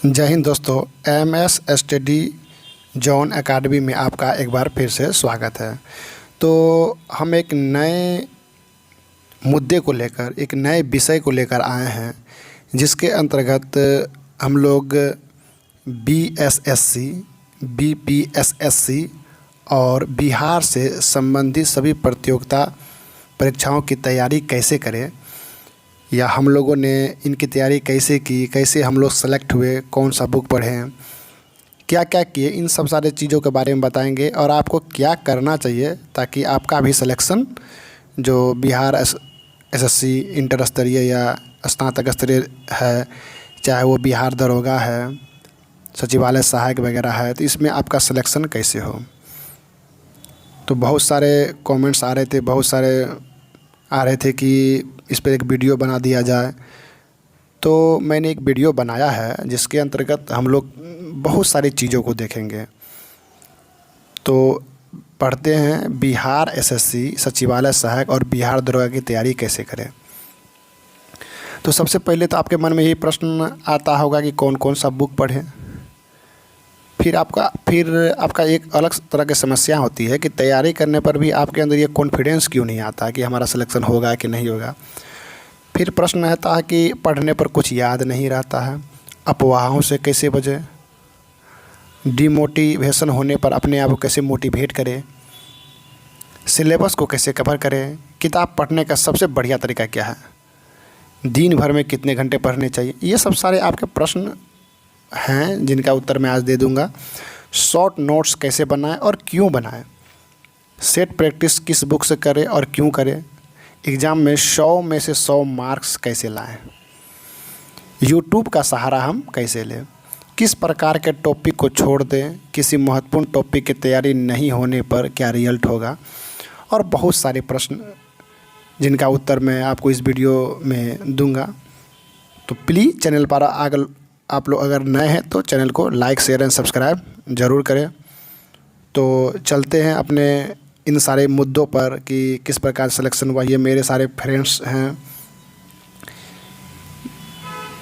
जय हिंद दोस्तों। M S study zone academy में आपका एक बार फिर से स्वागत है। तो हम एक नए मुद्दे को लेकर, एक नए विषय को लेकर आए हैं, जिसके अंतर्गत हम लोग बीएसएससी, बीपीएसएससी और बिहार से संबंधित सभी प्रतियोगिता परीक्षाओं की तैयारी कैसे करें, या हम लोगों ने इनकी तैयारी कैसे की, कैसे हम लोग सेलेक्ट हुए, कौन सा बुक पढ़ें, क्या क्या किए, इन सब सारे चीज़ों के बारे में बताएंगे और आपको क्या करना चाहिए ताकि आपका भी सिलेक्शन जो बिहार एसएससी इंटर स्तरीय या स्नातक स्तरीय है, चाहे वो बिहार दरोगा है, सचिवालय सहायक वगैरह है, तो इसमें आपका सिलेक्शन कैसे हो। तो बहुत सारे कमेंट्स आ रहे थे, बहुत सारे आ रहे थे कि इस पर एक वीडियो बना दिया जाए। तो मैंने एक वीडियो बनाया है जिसके अंतर्गत हम लोग बहुत सारी चीज़ों को देखेंगे। तो पढ़ते हैं बिहार एसएससी, सचिवालय सहायक और बिहार दरोगा की तैयारी कैसे करें। तो सबसे पहले तो आपके मन में ये प्रश्न आता होगा कि कौन कौन सा बुक पढ़ें। फिर आपका एक अलग तरह की समस्या होती है कि तैयारी करने पर भी आपके अंदर ये कॉन्फिडेंस क्यों नहीं आता कि हमारा सिलेक्शन होगा कि नहीं होगा। फिर प्रश्न रहता है कि पढ़ने पर कुछ याद नहीं रहता है, अफवाहों से कैसे बचें, डिमोटिवेशन होने पर अपने आप को कैसे मोटिवेट करें, सिलेबस को कैसे कवर करें, किताब पढ़ने का सबसे बढ़िया तरीका क्या है, दिन भर में कितने घंटे पढ़ने चाहिए। ये सब सारे आपके प्रश्न हैं जिनका उत्तर मैं आज दे दूंगा। शॉर्ट नोट्स कैसे बनाएं और क्यों बनाएं, सेट प्रैक्टिस किस बुक से करें और क्यों करें, एग्ज़ाम में 100 में से 100 मार्क्स कैसे लाएं, यूट्यूब का सहारा हम कैसे लें, किस प्रकार के टॉपिक को छोड़ दें, किसी महत्वपूर्ण टॉपिक की तैयारी नहीं होने पर क्या रिजल्ट होगा, और बहुत सारे प्रश्न जिनका उत्तर मैं आपको इस वीडियो में दूंगा। तो प्लीज़ चैनल पर आप लोग अगर नए हैं तो चैनल को लाइक, शेयर एंड सब्सक्राइब ज़रूर करें। तो चलते हैं अपने इन सारे मुद्दों पर कि किस प्रकार सिलेक्शन हुआ। ये मेरे सारे फ्रेंड्स हैं,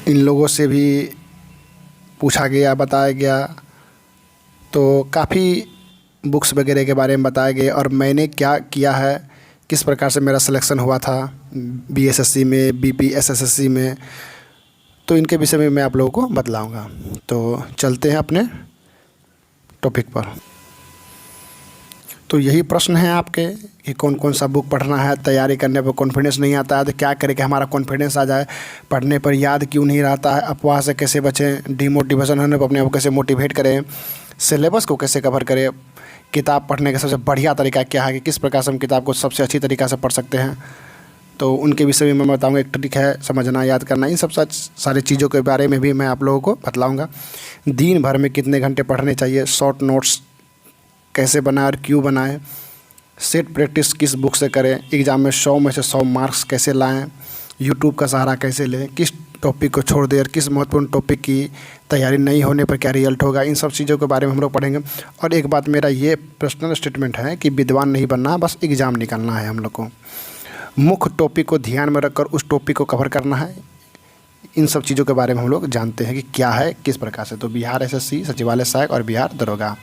इन लोगों से भी पूछा गया, बताया गया, तो काफ़ी बुक्स वगैरह के बारे में बताया गया और मैंने क्या किया है, किस प्रकार से मेरा सिलेक्शन हुआ था बीएसएससी में, बीपीएसएससी में, तो इनके विषय में मैं आप लोगों को बतलाऊंगा। तो चलते हैं अपने टॉपिक पर। तो यही प्रश्न है आपके कि कौन कौन सा बुक पढ़ना है, तैयारी करने पर कॉन्फिडेंस नहीं आता है तो क्या करें कि हमारा कॉन्फिडेंस आ जाए, पढ़ने पर याद क्यों नहीं रहता है, अफवाह से कैसे बचें, डिमोटिवेशन होने पर अपने आप को कैसे मोटिवेट करें, सिलेबस को कैसे कवर करें, किताब पढ़ने का सबसे बढ़िया तरीका क्या है कि किस प्रकार से हम किताब को सबसे अच्छी तरीक़ा से पढ़ सकते हैं। तो उनके विषय में मैं बताऊंगा। एक ट्रिक है समझना, याद करना, इन सब सारी चीज़ों के बारे में भी मैं आप लोगों को बतलाऊंगा। दिन भर में कितने घंटे पढ़ने चाहिए, शॉर्ट नोट्स कैसे बनाएं और क्यों बनाएं, सेट प्रैक्टिस किस बुक से करें, एग्ज़ाम में 100 में से 100 मार्क्स कैसे लाएं, यूट्यूब का सहारा कैसे लें, किस टॉपिक को छोड़ दें और किस महत्वपूर्ण टॉपिक की तैयारी नहीं होने पर क्या रिजल्ट होगा, इन सब चीज़ों के बारे में हम लोग पढ़ेंगे। और एक बात मेरा ये पर्सनल स्टेटमेंट है कि विद्वान नहीं बनना, बस एग्ज़ाम निकालना है हम लोग को। मुख्य टॉपिक को ध्यान में रखकर उस टॉपिक को कवर करना है। इन सब चीज़ों के बारे में हम लोग जानते हैं कि क्या है, किस प्रकार से। तो बिहार एसएससी, सचिवालय सहायक और बिहार दरोगा,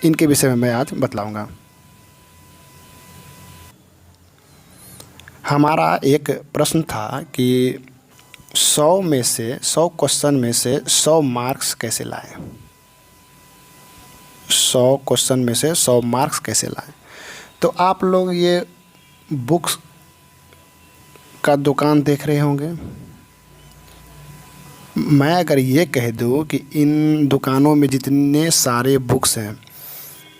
इनके विषय में मैं आज बतलाऊंगा। हमारा एक प्रश्न था कि 100 में से 100 क्वेश्चन में से 100 मार्क्स कैसे लाएं, 100 क्वेश्चन में से 100 मार्क्स कैसे लाएं। तो आप लोग ये बुक्स का दुकान देख रहे होंगे। मैं अगर ये कह दूँ कि इन दुकानों में जितने सारे बुक्स हैं,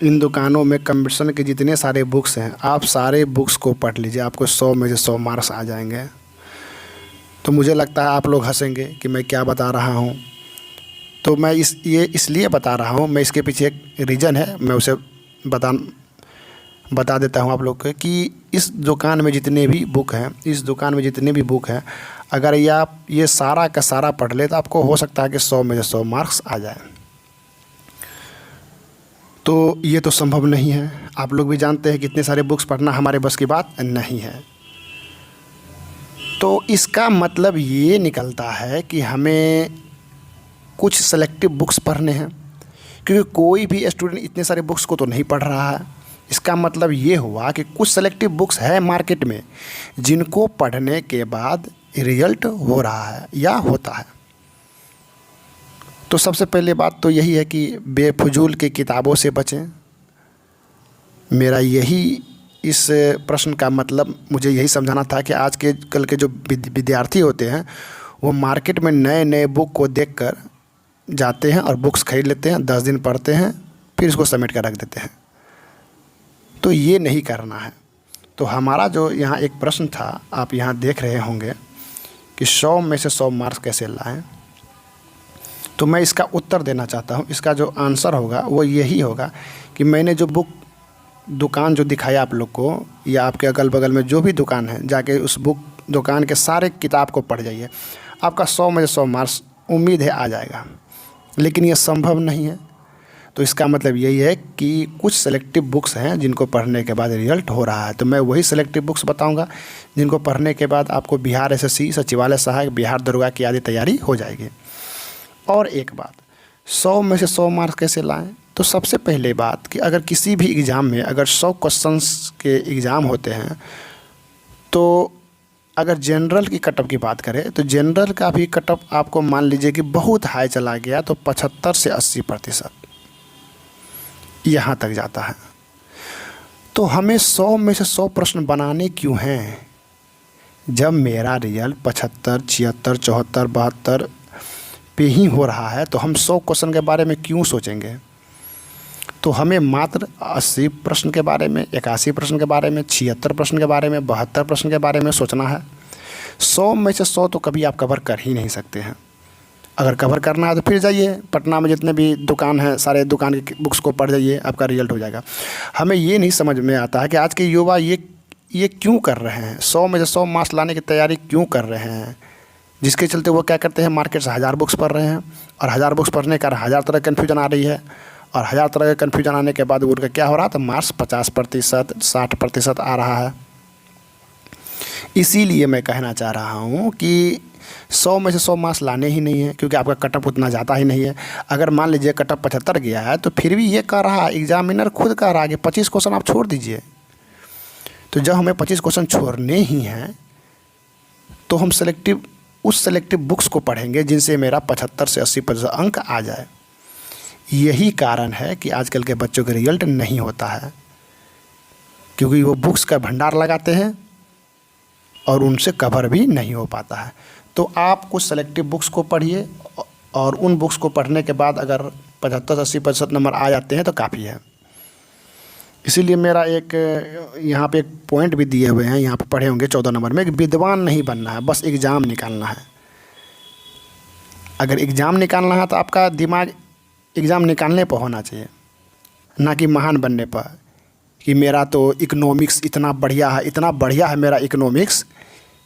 इन दुकानों में कंपटीशन के जितने सारे बुक्स हैं, आप सारे बुक्स को पढ़ लीजिए, आपको 100 में से 100 मार्क्स आ जाएंगे। तो मुझे लगता है आप लोग हंसेंगे कि मैं क्या बता रहा हूँ। तो मैं ये इसलिए बता रहा हूँ, मैं इसके पीछे एक रीज़न है, मैं उसे बता देता हूँ आप लोग को कि इस दुकान में जितने भी बुक हैं, इस दुकान में जितने भी बुक हैं, अगर ये आप ये सारा का सारा पढ़ ले तो आपको हो सकता है कि 100 में से 100 मार्क्स आ जाए। तो ये तो संभव नहीं है। आप लोग भी जानते हैं कि इतने सारे बुक्स पढ़ना हमारे बस की बात नहीं है। तो इसका मतलब ये निकलता है कि हमें कुछ सेलेक्टिव बुक्स पढ़ने हैं, क्योंकि कोई भी स्टूडेंट इतने सारे बुक्स को तो नहीं पढ़ रहा है। इसका मतलब ये हुआ कि कुछ सेलेक्टिव बुक्स है मार्केट में जिनको पढ़ने के बाद रिजल्ट हो रहा है या होता है। तो सबसे पहले बात तो यही है कि बेफजूल की किताबों से बचें। मेरा यही इस प्रश्न का मतलब मुझे यही समझाना था कि आज के कल के जो विद्यार्थी होते हैं वो मार्केट में नए नए बुक को देखकर जाते हैं और बुक्स खरीद लेते हैं, 10 दिन पढ़ते हैं, फिर इसको समेट कर रख देते हैं। तो ये नहीं करना है। तो हमारा जो यहाँ एक प्रश्न था, आप यहाँ देख रहे होंगे कि 100 में से 100 मार्क्स कैसे लाएं। तो मैं इसका उत्तर देना चाहता हूँ। इसका जो आंसर होगा वो यही होगा कि मैंने जो बुक दुकान जो दिखाया आप लोग को, या आपके अगल बगल में जो भी दुकान है, जाके उस बुक दुकान के सारे किताब को पढ़ जाइए। आपका 100 में से 100 मार्क्स उम्मीद है आ जाएगा, लेकिन ये संभव नहीं है। तो इसका मतलब यही है कि कुछ सेलेक्टिव बुक्स हैं जिनको पढ़ने के बाद रिजल्ट हो रहा है। तो मैं वही सेलेक्टिव बुक्स बताऊंगा जिनको पढ़ने के बाद आपको बिहार एसएससी, सचिवालय सहायक, बिहार दरोगा की आदि तैयारी हो जाएगी। और एक बात, 100 में से 100 मार्क्स कैसे लाएं? तो सबसे पहले बात कि अगर किसी भी एग्ज़ाम में अगर 100 क्वेश्चंस के एग्ज़ाम होते हैं, तो अगर जनरल की कटअप की बात करें तो जनरल का भी कटअप आपको मान लीजिए कि बहुत हाई चला गया तो 75 से 80% यहाँ तक जाता है। तो हमें 100 में से 100 प्रश्न बनाने क्यों हैं? जब मेरा रिजल्ट 75, 76, 74, 72 पे ही हो रहा है तो हम 100 क्वेश्चन के बारे में क्यों सोचेंगे? तो हमें मात्र 80 प्रश्न के बारे में, 81 प्रश्न के बारे में, 76 प्रश्न के बारे में, 72 प्रश्न के बारे में सोचना है। 100 में से 100 तो कभी आप कवर कर ही नहीं सकते हैं। अगर कवर करना है तो फिर जाइए पटना में जितने भी दुकान हैं, सारे दुकान की बुक्स को पढ़ जाइए, आपका रिजल्ट हो जाएगा। हमें ये नहीं समझ में आता है कि आज के युवा ये क्यों कर रहे हैं, 100 में से 100 मार्क्स लाने की तैयारी क्यों कर रहे हैं, जिसके चलते वो क्या करते हैं, मार्केट से 1000 बुक्स पढ़ रहे हैं, और 1000 बुक्स पढ़ने का 1000 तरह कन्फ्यूजन आ रही है, और 1000 तरह के कन्फ्यूजन आने के बाद उनका क्या हो रहा है, तो मार्क्स 50%, 60% आ रहा है। इसीलिए मैं कहना चाह रहा हूँ कि 100 में से 100 मार्क्स लाने ही नहीं है, क्योंकि आपका कटअप उतना जाता ही नहीं है। अगर मान लीजिए कटअप 75 गया है तो फिर भी ये कह रहा है, एग्जामिनर खुद कह रहा है कि 25 क्वेश्चन आप छोड़ दीजिए। तो जब हमें 25 क्वेश्चन छोड़ने ही हैं तो हम उस सेलेक्टिव बुक्स को पढ़ेंगे जिनसे मेरा 75 से 80% अंक आ जाए। यही कारण है कि आजकल के बच्चों का रिजल्ट नहीं होता है, क्योंकि वो बुक्स का भंडार लगाते हैं और उनसे कवर भी नहीं हो पाता है। तो आप कुछ सेलेक्टिव बुक्स को पढ़िए, और उन बुक्स को पढ़ने के बाद अगर 75-80% नंबर आ जाते हैं तो काफ़ी है। इसीलिए मेरा एक यहाँ पे एक पॉइंट भी दिए हुए हैं, यहाँ पे पढ़े होंगे 14 नंबर में, कि विद्वान नहीं बनना है, बस एग्ज़ाम निकालना है। अगर एग्ज़ाम निकालना है तो आपका दिमाग एग्ज़ाम निकालने पर होना चाहिए, ना कि महान बनने पर, कि मेरा तो इकोनॉमिक्स इतना बढ़िया है मेरा इकोनॉमिक्स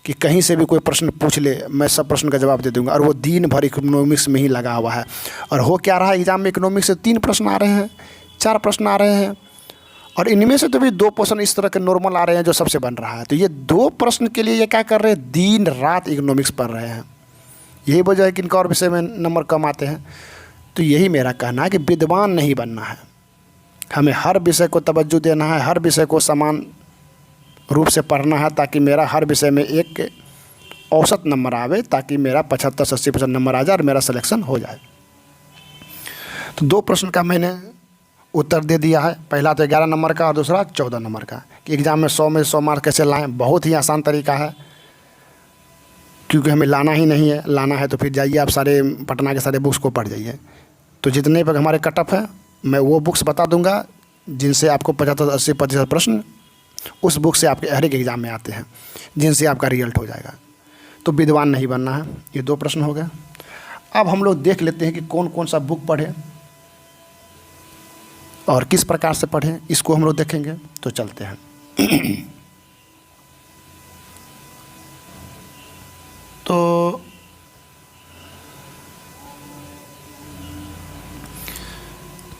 कि कहीं से भी कोई प्रश्न पूछ ले मैं सब प्रश्न का जवाब दे दूंगा। और वो दिन भर इकोनॉमिक्स में ही लगा हुआ है, और हो क्या रहा है, एग्ज़ाम में इकोनॉमिक्स से 3 प्रश्न आ रहे हैं, 4 प्रश्न आ रहे हैं, और इनमें से तो भी 2 प्रश्न इस तरह के नॉर्मल आ रहे हैं जो सबसे बन रहा है। तो ये 2 प्रश्न के लिए ये क्या कर रहे हैं, दिन रात इकोनॉमिक्स पढ़ रहे हैं। यही वजह है कि इनका और विषय में नंबर कम आते हैं। तो यही मेरा कहना है कि विद्वान नहीं बनना है, हमें हर विषय को तवज्जो देना है, हर विषय को समान रूप से पढ़ना है, ताकि मेरा हर विषय में एक औसत नंबर आवे, ताकि मेरा 75-80% नंबर आ जाए और मेरा सिलेक्शन हो जाए। तो 2 प्रश्न का मैंने उत्तर दे दिया है। पहला तो 11 नंबर का और दूसरा 14 नंबर का, कि एग्ज़ाम में 100 में 100 मार्क्स कैसे लाएं। बहुत ही आसान तरीका है, क्योंकि हमें लाना ही नहीं है। लाना है तो फिर जाइए आप सारे पटना के सारे बुक्स को पढ़ जाइए। तो जितने पर हमारे कटअप है मैं वो बुक्स बता दूंगा जिनसे आपको 75-80% प्रश्न उस बुक से आपके हर एक एग्ज़ाम में आते हैं, जिनसे आपका रिजल्ट हो जाएगा। तो विद्वान नहीं बनना है। ये 2 प्रश्न हो गए। अब हम लोग देख लेते हैं कि कौन कौन सा बुक पढ़े और किस प्रकार से पढ़ें, इसको हम लोग देखेंगे। तो चलते हैं।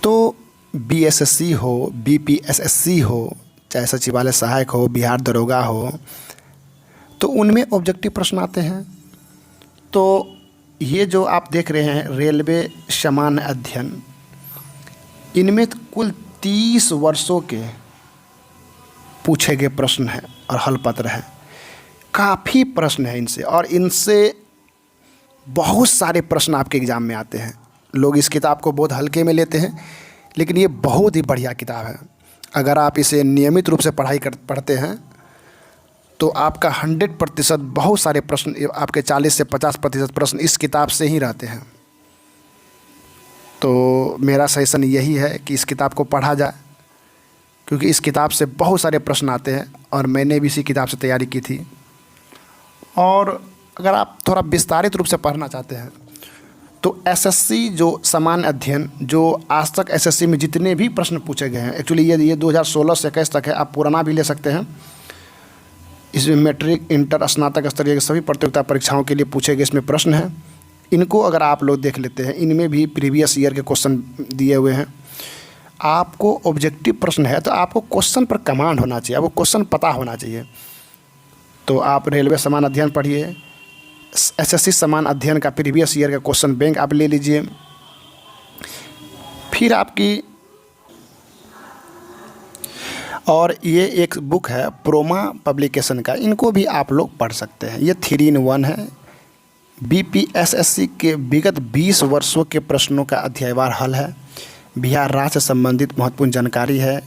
तो बीएसएससी हो, बीपीएसएससी हो, चाहे सचिवालय सहायक हो, बिहार दरोगा हो, तो उनमें ऑब्जेक्टिव प्रश्न आते हैं। तो ये जो आप देख रहे हैं रेलवे सामान्य अध्ययन, इनमें कुल 30 वर्षों के पूछे गए प्रश्न हैं और हल पत्र हैं। काफ़ी प्रश्न हैं इनसे, और इनसे बहुत सारे प्रश्न आपके एग्ज़ाम में आते हैं। लोग इस किताब को बहुत हल्के में लेते हैं, लेकिन ये बहुत ही बढ़िया किताब है। अगर आप इसे नियमित रूप से पढ़ते हैं तो आपका 100% बहुत सारे प्रश्न, आपके 40 से 50% प्रश्न इस किताब से ही रहते हैं। तो मेरा सजेशन यही है कि इस किताब को पढ़ा जाए, क्योंकि इस किताब से बहुत सारे प्रश्न आते हैं और मैंने भी इसी किताब से तैयारी की थी। और अगर आप थोड़ा विस्तारित रूप से पढ़ना चाहते हैं तो एसएससी जो सामान्य अध्ययन, जो आज तक एसएससी में जितने भी प्रश्न पूछे गए हैं, एक्चुअली ये 2016 से 21 तक है, आप पुराना भी ले सकते हैं। इसमें मैट्रिक, इंटर, स्नातक स्तरीय के सभी प्रतियोगिता परीक्षाओं के लिए पूछे गए इसमें प्रश्न हैं। इनको अगर आप लोग देख लेते हैं, इनमें भी प्रीवियस ईयर के क्वेश्चन दिए हुए हैं। आपको ऑब्जेक्टिव प्रश्न है तो आपको क्वेश्चन पर कमांड होना चाहिए, आपको क्वेश्चन पता होना चाहिए। तो आप रेलवे सामान्य अध्ययन पढ़िए, एसएससी सामान्य अध्ययन का प्रीवियस ईयर का क्वेश्चन बैंक आप ले लीजिए। फिर आपकी और ये एक बुक है प्रोमा पब्लिकेशन का, इनको भी आप लोग पढ़ सकते हैं। ये 3 in 1 है। बीपीएसएससी के विगत 20 वर्षों के प्रश्नों का अध्यायवार हल है। बिहार राज्य से संबंधित महत्वपूर्ण जानकारी है,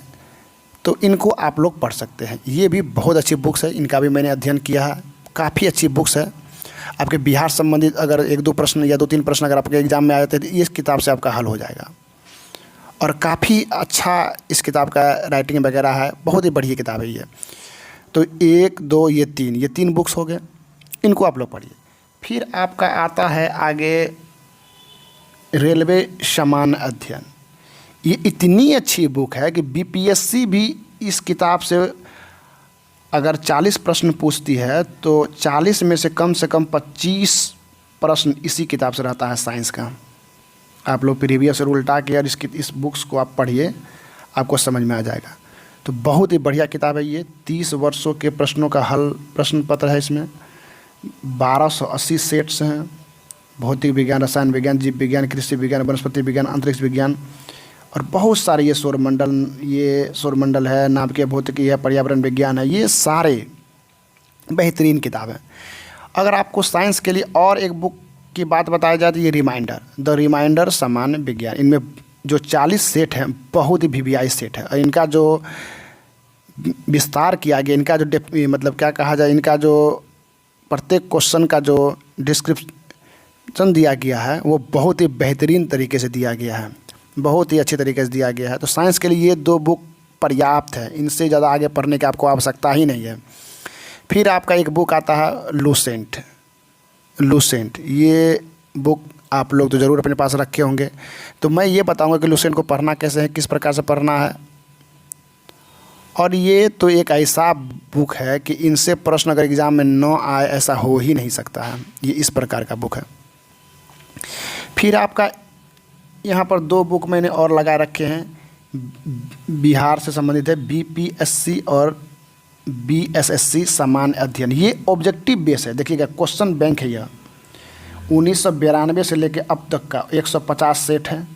तो इनको आप लोग पढ़ सकते हैं। ये भी बहुत अच्छी बुक्स है, इनका भी मैंने अध्ययन किया है। काफ़ी अच्छी बुक्स है। आपके बिहार संबंधित अगर 1-2 प्रश्न या 2-3 प्रश्न अगर आपके एग्ज़ाम में आ जाते हैं तो इस किताब से आपका हल हो जाएगा। और काफ़ी अच्छा इस किताब का राइटिंग वगैरह है, बहुत ही बढ़िया किताब है ये। तो 1, 2, ये 3 बुक्स हो गए, इनको आप लोग पढ़िए। फिर आपका आता है आगे रेलवे सामान्य अध्ययन। ये इतनी अच्छी बुक है कि बीपीएससी भी इस किताब से अगर 40 प्रश्न पूछती है तो 40 में से कम 25 प्रश्न इसी किताब से रहता है साइंस का। आप लोग प्रीवियस ईयर उल्टा के और इस बुक्स को आप पढ़िए, आपको समझ में आ जाएगा। तो बहुत ही बढ़िया किताब है ये। 30 वर्षों के प्रश्नों का हल प्रश्न पत्र है इसमें। 1280 सेट्स हैं। भौतिक विज्ञान, रसायन विज्ञान, जीव विज्ञान, कृषि विज्ञान, वनस्पति विज्ञान, अंतरिक्ष विज्ञान और बहुत सारे, ये सौरमंडल है, नाभिकीय भौतिकी है, पर्यावरण विज्ञान है। ये सारे बेहतरीन किताब हैं। अगर आपको साइंस के लिए और एक बुक की बात बताई जाए तो ये द रिमाइंडर सामान्य विज्ञान। इनमें जो 40 सेट हैं बहुत ही वीवीआई सेट है। और इनका जो विस्तार किया गया, इनका जो मतलब क्या कहा जाए, इनका जो प्रत्येक क्वेश्चन का जो डिस्क्रिप्शन दिया गया है वो बहुत ही बेहतरीन तरीके से दिया गया है, बहुत ही अच्छे तरीके से दिया गया है। तो साइंस के लिए ये 2 बुक पर्याप्त है, इनसे ज़्यादा आगे पढ़ने की आपको आवश्यकता ही नहीं है। फिर आपका एक बुक आता है लूसेंट। ये बुक आप लोग तो ज़रूर अपने पास रखे होंगे। तो मैं ये बताऊंगा कि लूसेंट को पढ़ना कैसे है, किस प्रकार से पढ़ना है। और ये तो एक ऐसा बुक है कि इनसे प्रश्न अगर एग्ज़ाम में न आए ऐसा हो ही नहीं सकता है। ये इस प्रकार का बुक है। फिर आपका यहाँ पर 2 बुक मैंने और लगा रखे हैं, बिहार से संबंधित है, बीपीएससी और बीएसएससी सामान्य अध्ययन। ये ऑब्जेक्टिव बेस है, देखिएगा क्वेश्चन बैंक है। यह 1992 से लेकर अब तक का 150 सेट है।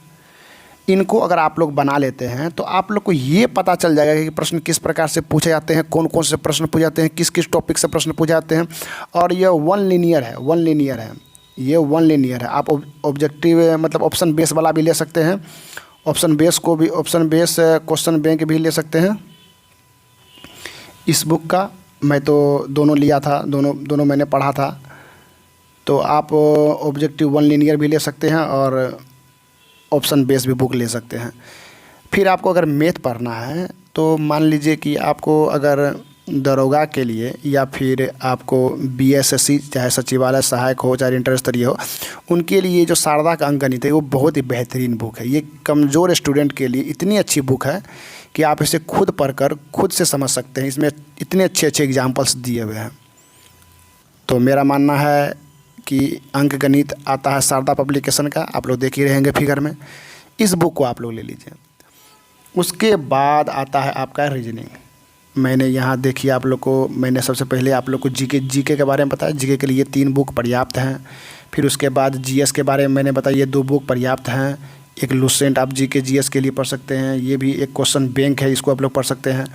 इनको अगर आप लोग बना लेते हैं तो आप लोग को ये पता चल जाएगा कि प्रश्न किस प्रकार से पूछे जाते हैं, कौन कौन से प्रश्न पूछे जाते हैं, किस किस टॉपिक से प्रश्न पूछे जाते हैं। और यह वन लीनियर है। ये वन लीनियर है। आप ऑब्जेक्टिव मतलब ऑप्शन बेस वाला भी ले सकते हैं, ऑप्शन बेस क्वेश्चन बैंक भी ले सकते हैं। इस बुक का मैं तो दोनों लिया था, दोनों मैंने पढ़ा था। तो आप ऑब्जेक्टिव वन लीनियर भी ले सकते हैं और ऑप्शन बेस भी बुक ले सकते हैं। फिर आपको अगर मैथ पढ़ना है तो मान लीजिए कि आपको अगर दरोगा के लिए या फिर आपको बीएसएससी चाहे सचिवालय सहायक हो चाहे इंटर स्तरीय हो, उनके लिए जो शारदा का अंकगणित है वो बहुत ही बेहतरीन बुक है। ये कमज़ोर स्टूडेंट के लिए इतनी अच्छी बुक है कि आप इसे खुद पढ़कर खुद से समझ सकते हैं। इसमें इतने अच्छे एग्जाम्पल्स दिए हुए हैं। तो मेरा मानना है कि अंकगणित आता है शारदा पब्लिकेशन का, आप लोग देख ही रहेंगे फिगर में। इस बुक को आप लोग ले लीजिए। उसके बाद आता है आपका रीजनिंग। मैंने यहाँ देखिए आप लोग को, मैंने सबसे पहले आप लोग को जीके के बारे में बताया। जीके के लिए 3 बुक पर्याप्त हैं। फिर उसके बाद जीएस के बारे में मैंने बताया, ये 2 बुक पर्याप्त हैं। एक लुसेंट आप जी के जीएस के लिए पढ़ सकते हैं, ये भी एक क्वेश्चन बैंक है, इसको आप लोग पढ़ सकते हैं।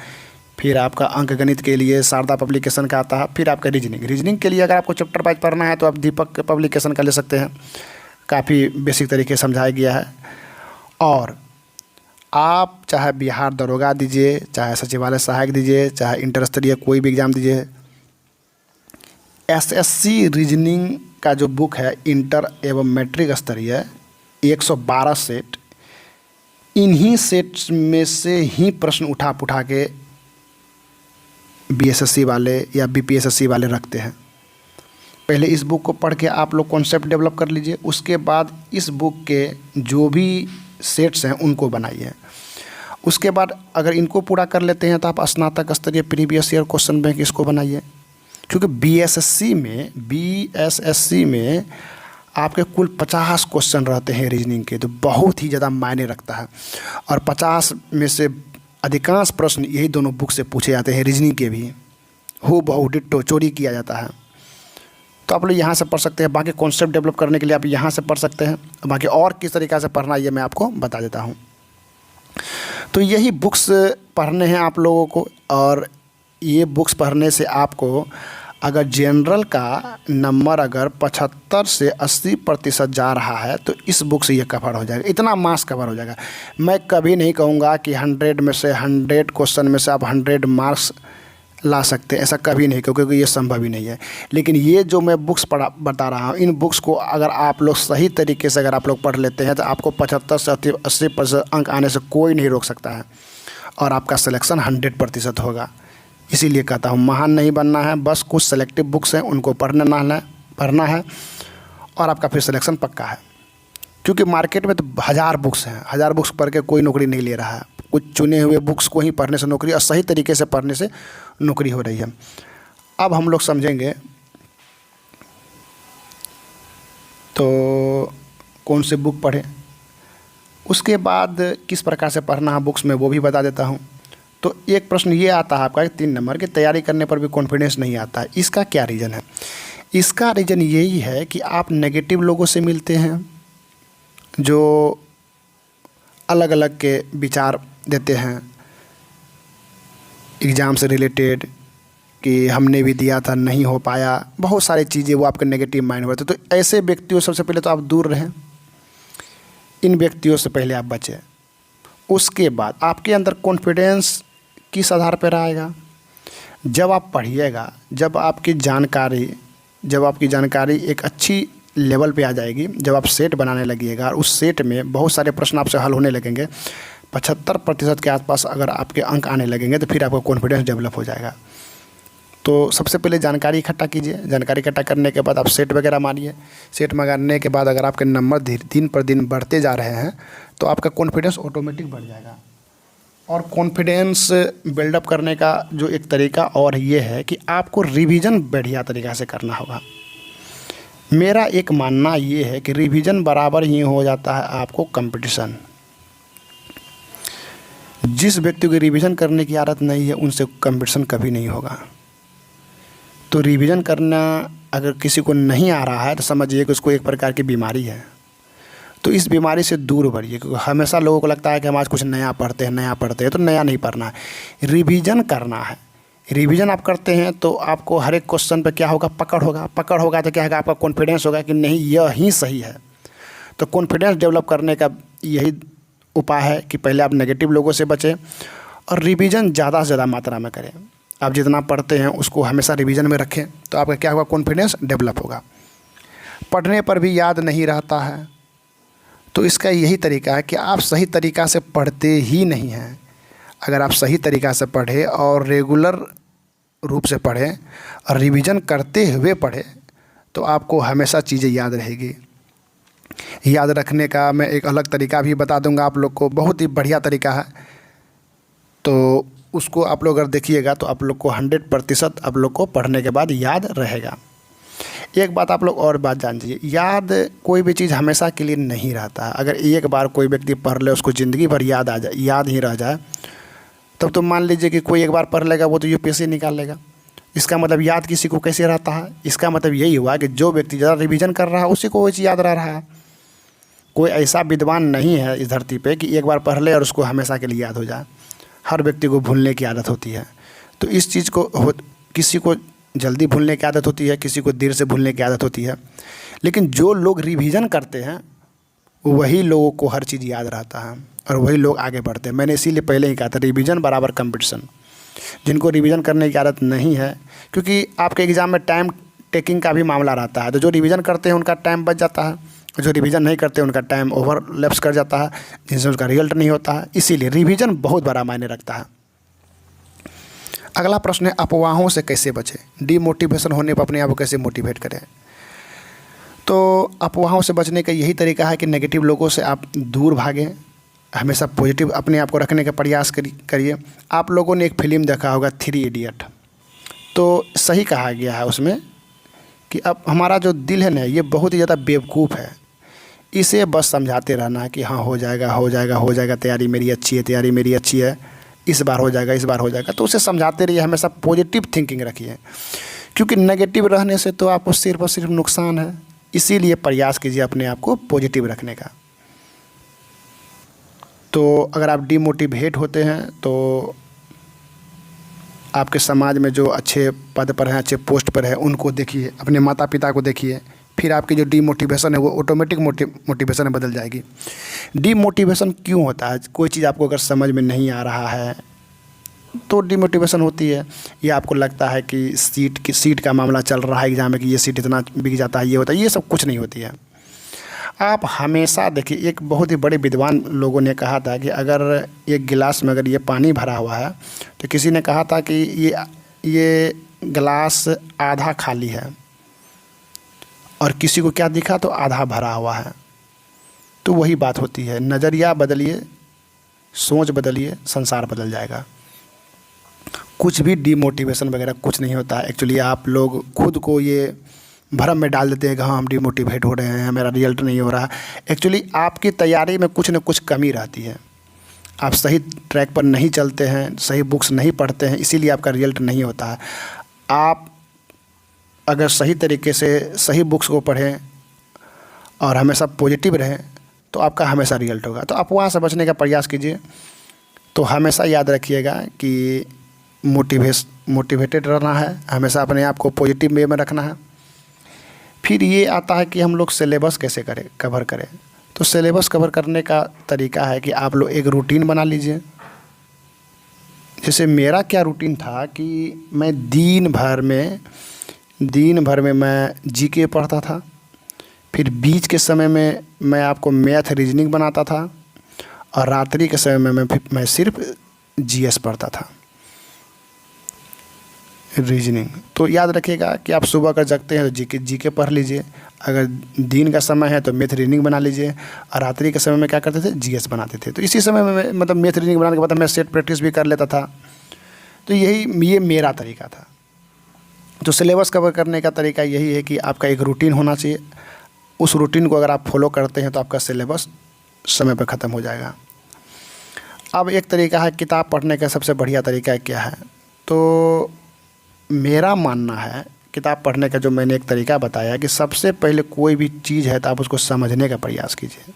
फिर आपका अंक गणित के लिए शारदा पब्लिकेशन का आता है। फिर आपका रीजनिंग के लिए अगर आपको चैप्टर वाइज पढ़ना है तो आप दीपक पब्लिकेशन का ले सकते हैं, काफ़ी बेसिक तरीके से समझाया गया है। और आप चाहे बिहार दरोगा दीजिए, चाहे सचिवालय सहायक दीजिए, चाहे इंटर स्तरीय कोई भी एग्ज़ाम दीजिए, एसएससी रीजनिंग का जो बुक है इंटर एवं मैट्रिक स्तरीय 112 सेट, इन्हीं सेट्स में से ही प्रश्न उठा के बीएसएससी वाले या बीपीएसएससी वाले रखते हैं। पहले इस बुक को पढ़ के आप लोग कॉन्सेप्ट डेवलप कर लीजिए, उसके बाद इस बुक के जो भी सेट्स हैं उनको बनाइए। उसके बाद अगर इनको पूरा कर लेते हैं तो आप स्नातक स्तरीय प्रीवियस ईयर क्वेश्चन बैंक इसको बनाइए, क्योंकि बीएसएससी में आपके कुल 50 क्वेश्चन रहते हैं रीजनिंग के, तो बहुत ही ज़्यादा मायने रखता है। और 50 में से अधिकांश प्रश्न यही दोनों बुक से पूछे जाते हैं, रीजनिंग के भी हूबहू डिट्टो चोरी किया जाता है। तो आप लोग यहाँ से पढ़ सकते हैं। बाकी कॉन्सेप्ट डेवलप करने के लिए आप यहाँ से पढ़ सकते हैं। बाकी और किस तरीक़े से पढ़ना ये मैं आपको बता देता हूँ। तो यही बुक्स पढ़ने हैं आप लोगों को, और ये बुक्स पढ़ने से आपको अगर जनरल का नंबर अगर 75 से 80% जा रहा है तो इस बुक से ये कवर हो जाएगा, इतना मार्क्स कवर हो जाएगा। मैं कभी नहीं कहूँगा कि 100 में से 100 क्वेश्चन में से आप 100 मार्क्स ला सकते हैं, ऐसा कभी नहीं, क्योंकि ये संभव ही नहीं है। लेकिन ये जो मैं बुक्स बता रहा हूँ, इन बुक्स को अगर आप लोग सही तरीके से अगर आप लोग पढ़ लेते हैं तो आपको 75 से 80% अंक आने से कोई नहीं रोक सकता है, और आपका सिलेक्शन 100% होगा। इसीलिए कहता हूँ महान नहीं बनना है, बस कुछ सेलेक्टिव बुक्स हैं उनको पढ़ना है और आपका फिर सिलेक्शन पक्का है। क्योंकि मार्केट में तो 1000 बुक्स हैं, 1000 बुक्स पढ़ के कोई नौकरी नहीं ले रहा है। कुछ चुने हुए बुक्स को ही पढ़ने से नौकरी, और सही तरीके से पढ़ने से नौकरी हो रही है। अब हम लोग समझेंगे तो कौन से बुक पढ़ें, उसके बाद किस प्रकार से पढ़ना है बुक्स में वो भी बता देता हूँ। तो एक प्रश्न ये आता है आपका 3 नंबर की, तैयारी करने पर भी कॉन्फिडेंस नहीं आता है, इसका क्या रीज़न है? इसका रीज़न यही है कि आप नेगेटिव लोगों से मिलते हैं जो अलग अलग के विचार देते हैं एग्ज़ाम से रिलेटेड, कि हमने भी दिया था नहीं हो पाया, बहुत सारी चीज़ें वो आपके नेगेटिव माइंड में होते। तो ऐसे व्यक्तियों सबसे पहले तो आप दूर रहें, इन व्यक्तियों से पहले आप बचें। उसके बाद आपके अंदर कॉन्फिडेंस किस आधार पर आएगा? जब आप पढ़िएगा, जब आपकी जानकारी एक अच्छी लेवल पे आ जाएगी, जब आप सेट बनाने लगिएगा और उस सेट में बहुत सारे प्रश्न आपसे हल होने लगेंगे, 75% के आसपास अगर आपके अंक आने लगेंगे तो फिर आपका कॉन्फिडेंस डेवलप हो जाएगा। तो सबसे पहले जानकारी इकट्ठा कीजिए। जानकारी इकट्ठा करने के बाद आप सेट वगैरह मारिए। सेट मारने के बाद अगर आपके नंबर दिन पर दिन बढ़ते जा रहे हैं तो आपका कॉन्फिडेंस ऑटोमेटिक बढ़ जाएगा। और कॉन्फिडेंस बिल्डअप करने का जो एक तरीका और ये है कि आपको रिवीजन बढ़िया तरीक़ा से करना होगा। मेरा एक मानना ये है कि रिवीजन बराबर ही हो जाता है आपको कंपटीशन। जिस व्यक्ति को रिवीजन करने की आदत नहीं है उनसे कंपटीशन कभी नहीं होगा। तो रिवीजन करना अगर किसी को नहीं आ रहा है तो समझिए कि उसको एक प्रकार की बीमारी है। तो इस बीमारी से दूर बढ़िए, क्योंकि हमेशा लोगों को लगता है कि हम आज कुछ नया पढ़ते हैं, तो नया नहीं पढ़ना है, रिवीजन करना है। रिवीजन आप करते हैं तो आपको हर एक क्वेश्चन पे क्या होगा? पकड़ होगा तो क्या होगा? आपका कॉन्फिडेंस होगा कि नहीं यह ही सही है। तो कॉन्फिडेंस डेवलप करने का यही उपाय है कि पहले आप नेगेटिव लोगों से बचें और रिवीजन ज़्यादा से ज़्यादा मात्रा में करें। आप जितना पढ़ते हैं उसको हमेशा रिवीजन में रखें तो आपका क्या होगा? कॉन्फिडेंस डेवलप होगा। पढ़ने पर भी याद नहीं रहता है तो इसका यही तरीका है कि आप सही तरीक़ा से पढ़ते ही नहीं हैं। अगर आप सही तरीक़ा से पढ़ें और रेगुलर रूप से पढ़ें और रिवीजन करते हुए पढ़ें तो आपको हमेशा चीज़ें याद रहेगी। याद रखने का मैं एक अलग तरीका भी बता दूंगा आप लोग को, बहुत ही बढ़िया तरीका है। तो उसको आप लोग अगर देखिएगा तो आप लोग को 100% आप लोग को पढ़ने के बाद याद रहेगा। एक बात आप लोग और बात जान लीजिए, याद कोई भी चीज़ हमेशा के लिए नहीं रहता है। अगर एक बार कोई व्यक्ति पढ़ ले उसको ज़िंदगी भर याद ही रह जाए, तब तो मान लीजिए कि कोई एक बार पढ़ लेगा वो तो यूपीएससी निकाल लेगा। इसका मतलब याद किसी को कैसे रहता है? इसका मतलब यही हुआ कि जो व्यक्ति ज़्यादा रिवीजन कर रहा है उसी को वो चीज़ याद रह रहा है। कोई ऐसा विद्वान नहीं है इस धरती पे कि एक बार पढ़ ले और उसको हमेशा के लिए याद हो जाए। हर व्यक्ति को भूलने की आदत होती है। तो इस चीज़ को किसी को जल्दी भूलने की आदत होती है, किसी को देर से भूलने की आदत होती है। लेकिन जो लोग रिवीजन करते हैं वही लोगों को हर चीज़ याद रहता है और वही लोग आगे बढ़ते हैं। मैंने इसीलिए पहले ही कहा था, रिवीजन बराबर कंपटीशन। जिनको रिवीजन करने की आदत नहीं है, क्योंकि आपके एग्ज़ाम में टाइम टेकिंग का भी मामला रहता है, तो जो रिवीजन करते हैं उनका टाइम बच जाता है, जो रिवीजन नहीं करते उनका टाइम ओवरलैप्स कर जाता है, जिनसे उसका रिजल्ट नहीं होता है। इसीलिए रिवीजन बहुत बड़ा मायने रखता है। अगला प्रश्न है, अफवाहों से कैसे बचें? डीमोटिवेशन होने पर अपने आप को कैसे मोटिवेट करें? तो अफवाहों से बचने का यही तरीका है कि नेगेटिव लोगों से आप दूर भागें, हमेशा पॉजिटिव अपने आप को रखने का प्रयास करिए। आप लोगों ने एक फिल्म देखा होगा, 3 इडियट। तो सही कहा गया है उसमें कि अब हमारा जो दिल है ना, ये बहुत ही ज़्यादा बेवकूफ़ है। इसे बस समझाते रहना है कि हाँ हो जाएगा, हो जाएगा, हो जाएगा, तैयारी मेरी अच्छी है, तैयारी मेरी अच्छी है, इस बार हो जाएगा, इस बार हो जाएगा। तो उसे समझाते रहिए, हमेशा पॉजिटिव थिंकिंग रखिए, क्योंकि नेगेटिव रहने से तो आपको सिर्फ और सिर्फ नुकसान है। इसीलिए प्रयास कीजिए अपने आप को पॉजिटिव रखने का। तो अगर आप डीमोटिवेट होते हैं तो आपके समाज में जो अच्छे पद पर हैं, अच्छे पोस्ट पर है, उनको देखिए, अपने माता पिता को देखिए, फिर आपकी जो डीमोटिवेशन है वो ऑटोमेटिक मोटिवेशन में बदल जाएगी। डीमोटिवेशन क्यों होता है? कोई चीज़ आपको अगर समझ में नहीं आ रहा है तो डीमोटिवेशन होती है। या आपको लगता है कि सीट का मामला चल रहा है एग्जाम में कि ये सीट इतना बिक जाता है, ये होता है, ये सब कुछ नहीं होती है। आप हमेशा देखिए, एक बहुत ही बड़े विद्वान लोगों ने कहा था कि अगर एक गिलास में अगर ये पानी भरा हुआ है, तो किसी ने कहा था कि ये गिलास आधा खाली है, और किसी को क्या दिखा? तो आधा भरा हुआ है। तो वही बात होती है, नज़रिया बदलिए, सोच बदलिए, संसार बदल जाएगा। कुछ भी डीमोटिवेशन वगैरह कुछ नहीं होता है। एक्चुअली आप लोग खुद को ये भ्रम में डाल देते हैं कि हाँ हम डीमोटिवेट हो रहे हैं, मेरा रिजल्ट नहीं हो रहा। एक्चुअली आपकी तैयारी में कुछ न कुछ कमी रहती है, आप सही ट्रैक पर नहीं चलते हैं, सही बुक्स नहीं पढ़ते हैं, इसीलिए आपका रिजल्ट नहीं होता है। आप अगर सही तरीके से सही बुक्स को पढ़ें और हमेशा पॉजिटिव रहें तो आपका हमेशा रिजल्ट होगा। तो अफवाह से बचने का प्रयास कीजिए। तो हमेशा याद रखिएगा कि मोटिवेटेड रहना है, हमेशा अपने आप को पॉजिटिव वे में रखना है। फिर ये आता है कि हम लोग सिलेबस कैसे कवर करें। तो सिलेबस कवर करने का तरीका है कि आप लोग एक रूटीन बना लीजिए। जैसे मेरा क्या रूटीन था कि मैं दिन भर में मैं जीके पढ़ता था, फिर बीच के समय में मैं आपको मैथ रीजनिंग बनाता था, और रात्रि के समय में मैं सिर्फ जीएस पढ़ता था, रीजनिंग। तो याद रखिएगा कि आप सुबह अगर जगते हैं तो जीके पढ़ लीजिए, अगर दिन का समय है तो मैथ रीजनिंग बना लीजिए, और रात्रि के समय में क्या करते थे? जीएस बनाते थे। तो इसी समय में मतलब मैथ रीजनिंग बनाने के बाद मैं सेट प्रैक्टिस भी कर लेता था। तो ये मेरा तरीका था। तो सिलेबस कवर करने का तरीका यही है कि आपका एक रूटीन होना चाहिए। उस रूटीन को अगर आप फॉलो करते हैं तो आपका सिलेबस समय पर ख़त्म हो जाएगा। अब एक तरीका है किताब पढ़ने का। सबसे बढ़िया तरीका क्या है? तो मेरा मानना है किताब पढ़ने का, जो मैंने एक तरीका बताया, कि सबसे पहले कोई भी चीज़ है तो आप उसको समझने का प्रयास कीजिए।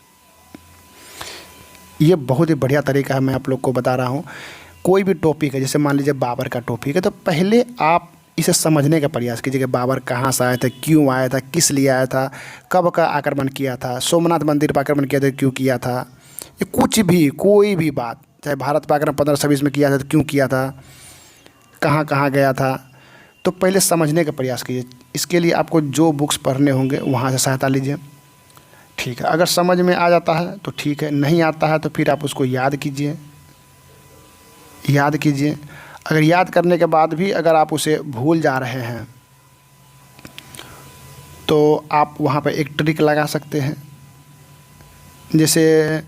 ये बहुत ही बढ़िया तरीका है, मैं आप लोग को बता रहा हूँ। कोई भी टॉपिक है, जैसे मान लीजिए बाबर का टॉपिक है, तो पहले आप इसे समझने का प्रयास कीजिए कि बाबर कहाँ से आया था, क्यों आया था, किस लिए आया था, कब का आक्रमण किया था, सोमनाथ मंदिर पर आक्रमण किया था, क्यों किया था, ये कुछ भी कोई भी बात, चाहे भारत पर आक्रमण 1526 में किया था तो क्यों किया था, कहाँ कहाँ गया था, तो पहले समझने का प्रयास कीजिए। इसके लिए आपको जो बुक्स पढ़ने होंगे वहाँ से सहायता लीजिए। ठीक है, अगर समझ में आ जाता है तो ठीक है, नहीं आता है तो फिर आप उसको याद कीजिए। अगर याद करने के बाद भी अगर आप उसे भूल जा रहे हैं तो आप वहाँ पर एक ट्रिक लगा सकते हैं। जैसे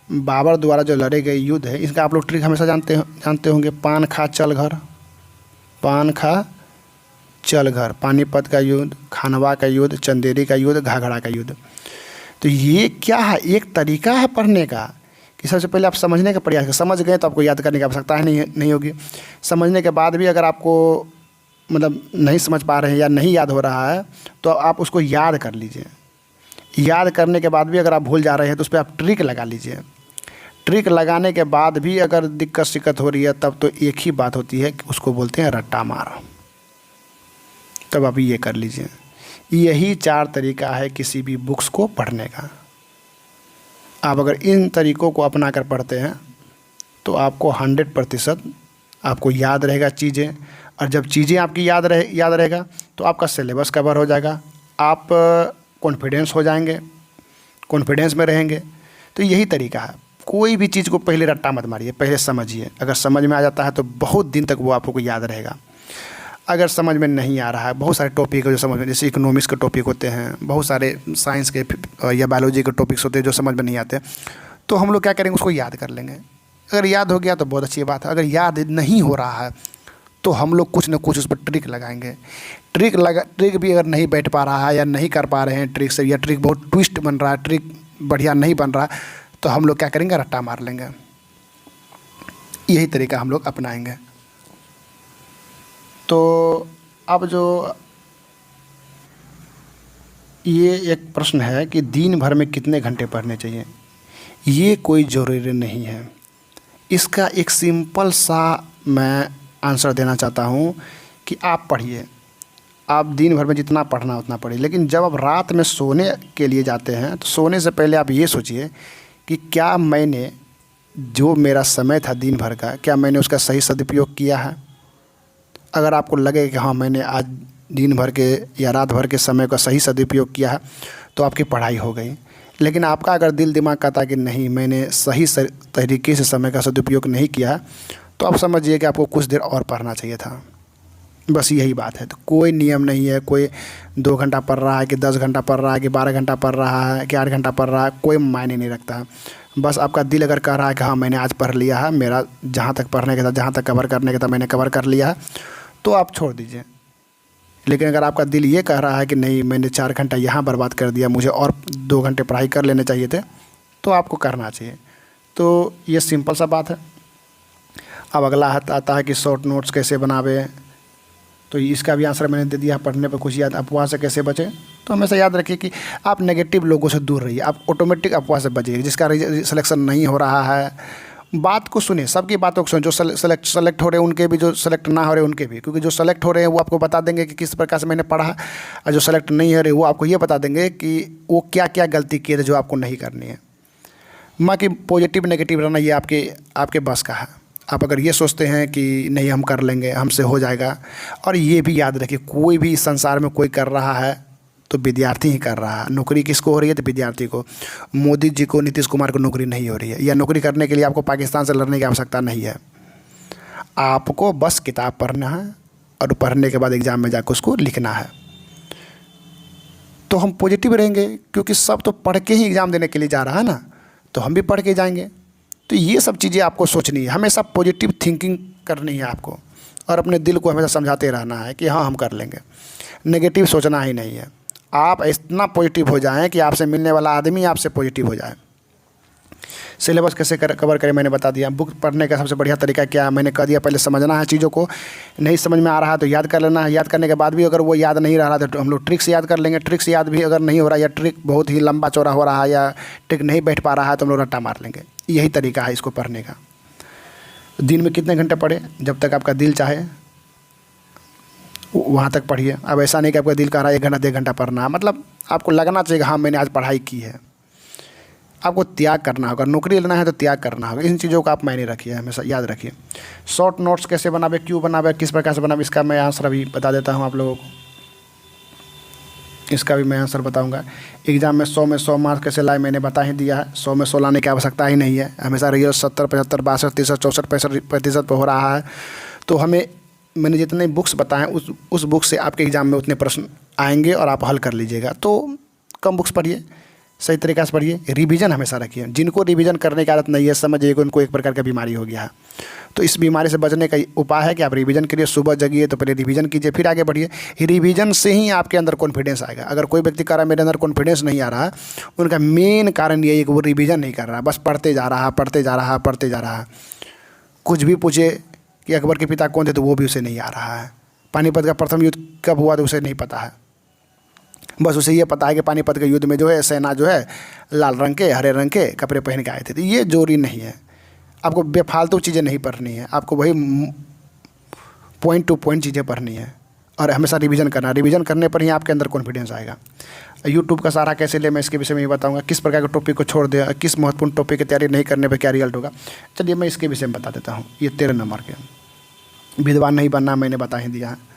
बाबर द्वारा जो लड़े गए युद्ध है, इसका आप लोग ट्रिक हमेशा जानते होंगे, पान खा चल घर, पानीपत का युद्ध, खानवा का युद्ध, चंदेरी का युद्ध, घाघरा का युद्ध। तो ये क्या है? एक तरीका है पढ़ने का कि सबसे पहले आप समझने का प्रयास करें। समझ गए तो आपको याद करने की आवश्यकता नहीं होगी। समझने के बाद भी अगर आपको मतलब नहीं समझ पा रहे हैं या नहीं याद हो रहा है, तो आप उसको याद कर लीजिए। याद करने के बाद भी अगर आप भूल जा रहे हैं तो उस पर आप ट्रिक लगा लीजिए। ट्रिक लगाने के बाद भी अगर दिक्कत शिक्कत हो रही है तब तो एक ही बात होती है कि उसको बोलते हैं रट्टा मार। तब आप ये कर लीजिए। यही 4 तरीका है किसी भी बुक्स को पढ़ने का। आप अगर इन तरीक़ों को अपना कर पढ़ते हैं तो आपको 100% आपको याद रहेगा चीज़ें। और जब चीज़ें आपकी याद रहेगा तो आपका सिलेबस कवर हो जाएगा, आप कॉन्फिडेंस हो जाएंगे, कॉन्फिडेंस में रहेंगे। तो यही तरीका है। कोई भी चीज़ को पहले रट्टा मत मारिए, पहले समझिए। अगर समझ में आ जाता है तो बहुत दिन तक वो आपको याद रहेगा। अगर समझ में नहीं आ रहा है, बहुत सारे टॉपिक है जो समझ में, जैसे इकोनॉमिक्स के टॉपिक होते हैं, बहुत सारे साइंस के या बायोलॉजी के टॉपिक्स होते हैं जो समझ में नहीं आते, तो हम लोग क्या करेंगे, उसको याद कर लेंगे। अगर याद हो गया तो बहुत अच्छी बात है। अगर याद नहीं हो रहा है तो हम लोग कुछ ना कुछ उस पर ट्रिक लगाएंगे। ट्रिक भी अगर नहीं बैठ पा रहा है या नहीं कर पा रहे हैं ट्रिक से, या ट्रिक बहुत ट्विस्ट बन रहा है, ट्रिक बढ़िया नहीं बन रहा है, तो हम लोग क्या करेंगे, रट्टा मार लेंगे। यही तरीका हम लोग अपनाएंगे। तो अब जो ये एक प्रश्न है कि दिन भर में कितने घंटे पढ़ने चाहिए, ये कोई ज़रूरी नहीं है। इसका एक सिंपल सा मैं आंसर देना चाहता हूँ कि आप पढ़िए, आप दिन भर में जितना पढ़ना उतना पढ़िए। लेकिन जब आप रात में सोने के लिए जाते हैं तो सोने से पहले आप ये सोचिए कि क्या मैंने जो मेरा समय था दिन भर का, क्या मैंने उसका सही सदुपयोग किया है। अगर आपको लगे कि हाँ मैंने आज दिन भर के या रात भर के समय का सही सदुपयोग किया है तो आपकी पढ़ाई हो गई। लेकिन आपका अगर दिल दिमाग कहता है कि नहीं मैंने सही तरीके से समय का सदुपयोग नहीं किया है, तो आप समझिए कि आपको कुछ देर और पढ़ना चाहिए था। बस यही बात है। तो कोई नियम नहीं है, कोई 2 घंटा पढ़ रहा है कि 10 घंटा पढ़ रहा है कि 12 घंटा पढ़ रहा है कि 8 घंटा पढ़ रहा है, कोई मायने नहीं रखता। बस आपका दिल अगर कह रहा है कि हाँ मैंने आज पढ़ लिया है, मेरा जहाँ तक पढ़ने का था, जहाँ तक कवर करने का था मैंने कवर कर लिया है, तो आप छोड़ दीजिए। लेकिन अगर आपका दिल ये कह रहा है कि नहीं मैंने 4 घंटा यहाँ बर्बाद कर दिया, मुझे और 2 घंटे पढ़ाई कर लेने चाहिए थे, तो आपको करना चाहिए। तो ये सिंपल सा बात है। अब अगला आता है कि शॉर्ट नोट्स कैसे बनावे, तो इसका भी आंसर मैंने दे दिया। पढ़ने पर कुछ याद, अफवाह से कैसे बचें, तो हमेशा याद रखिए कि आप नेगेटिव लोगों से दूर रहिए, आप ऑटोमेटिक अफवाह से बचिए। जिसका सिलेक्शन नहीं हो रहा है, बात को सुने, सबकी बातों को सुने। जो सेलेक्ट हो रहे हैं उनके भी, जो सेलेक्ट ना हो रहे उनके भी, क्योंकि जो सेलेक्ट हो रहे हैं वो आपको बता देंगे कि किस प्रकार से मैंने पढ़ा है, और जो सेलेक्ट नहीं हो रहे वो आपको ये बता देंगे कि वो क्या क्या गलती किए थे जो आपको नहीं करनी है। बाकी पॉजिटिव नेगेटिव रहना ये आपके बस का है। आप अगर ये सोचते हैं कि नहीं हम कर लेंगे, हमसे हो जाएगा, और ये भी याद रखिए कोई भी इस संसार में कोई कर रहा है तो विद्यार्थी ही कर रहा है। नौकरी किसको हो रही है, तो विद्यार्थी को। मोदी जी को, नीतीश कुमार को नौकरी नहीं हो रही है, या नौकरी करने के लिए आपको पाकिस्तान से लड़ने की आवश्यकता नहीं है। आपको बस किताब पढ़ना है और पढ़ने के बाद एग्ज़ाम में जाकर उसको लिखना है। तो हम पॉजिटिव रहेंगे, क्योंकि सब तो पढ़ के ही एग्ज़ाम देने के लिए जा रहा है ना, तो हम भी पढ़ के जाएंगे। तो ये सब चीज़ें आपको सोचनी है, हमेशा पॉजिटिव थिंकिंग करनी है आपको, और अपने दिल को हमेशा समझाते रहना है कि हाँ हम कर लेंगे। नेगेटिव सोचना ही नहीं है। आप इतना पॉजिटिव हो जाएं कि आपसे मिलने वाला आदमी आपसे पॉजिटिव हो जाए। सिलेबस कैसे कवर करें मैंने बता दिया। बुक पढ़ने का सबसे बढ़िया तरीका क्या है मैंने कह दिया। पहले समझना है चीज़ों को, नहीं समझ में आ रहा है तो याद कर लेना है। याद करने के बाद भी अगर वो याद नहीं रहा तो हम लोग ट्रिक से याद कर लेंगे। ट्रिक से याद भी अगर नहीं हो रहा, या ट्रिक बहुत ही लंबा चौड़ा हो रहा है, या ट्रिक नहीं बैठ पा रहा है, तो हम लोग रट्टा मार लेंगे। यही तरीका है इसको पढ़ने का। दिन में कितने घंटे पढ़े, जब तक आपका दिल चाहे वहाँ तक पढ़िए। अब ऐसा नहीं कि आपका दिल कह रहा है 1 घंटा 1.5 घंटा पढ़ना है, मतलब आपको लगना चाहिए हाँ मैंने आज पढ़ाई की है। आपको त्याग करना होगा, नौकरी लेना है तो त्याग करना होगा। इन चीज़ों का आप मायने रखिए, हमेशा याद रखिए। शॉर्ट नोट्स कैसे बनावे, क्यों बनावे, किस प्रकार से बनावे, इसका मैं आंसर अभी बता देता हूँ आप लोगों को। इसका भी मैं आंसर बताऊंगा। एग्ज़ाम में 100 में 100 मार्क्स कैसे लाए मैंने बता ही दिया है। 100 में 100 लाने की आवश्यकता ही नहीं है। हमेशा रिजल्ट 70, 75, 62, 63, 64, 65% पर हो रहा है। तो हमें मैंने जितने बुक्स बताएं उस बुक से आपके एग्ज़ाम में उतने प्रश्न आएंगे और आप हल कर लीजिएगा। तो कम बुक्स पढ़िए, सही तरीक़े से पढ़िए, रिवीजन हमेशा रखिए। जिनको रिवीजन करने की आदत नहीं है, समझिए कि उनको एक प्रकार का बीमारी हो गया है। तो इस बीमारी से बचने का उपाय है कि आप रिवीजन करिए। सुबह जगिए तो पहले रिवीजन कीजिए, फिर आगे बढ़िए। रिवीजन से ही आपके अंदर कॉन्फिडेंस आएगा। अगर कोई व्यक्ति कह रहा है मेरे अंदर कॉन्फिडेंस नहीं आ रहा, उनका मेन कारण यही है कि वो रिवीजन नहीं कर रहा, बस पढ़ते जा रहा है। कुछ भी पूछे कि अकबर के पिता कौन थे, तो वो भी उसे नहीं आ रहा है। पानीपत का प्रथम युद्ध कब हुआ तो उसे नहीं पता है। बस उसे ये पता है कि पानीपत के युद्ध में जो है सेना जो है लाल रंग के हरे रंग के कपड़े पहन के आए थे। तो ये जरूरी नहीं है, आपको बेफालतू चीज़ें नहीं पढ़नी है, आपको वही पॉइंट टू पॉइंट चीज़ें पढ़नी है और हमेशा रिवीजन करना। रिवीजन करने पर ही आपके अंदर कॉन्फिडेंस आएगा। यूट्यूब का सहारा कैसे ले, मैं इसके विषय में ही बताऊंगा। किस प्रकार के टॉपिक को छोड़ दे, किस महत्वपूर्ण टॉपिक की तैयारी नहीं करने पर क्या रिजल्ट होगा। चलिए मैं इसके विषय में बता देता हूँ। ये 13 नंबर के विद्वान नहीं बनना मैंने बता ही दिया है।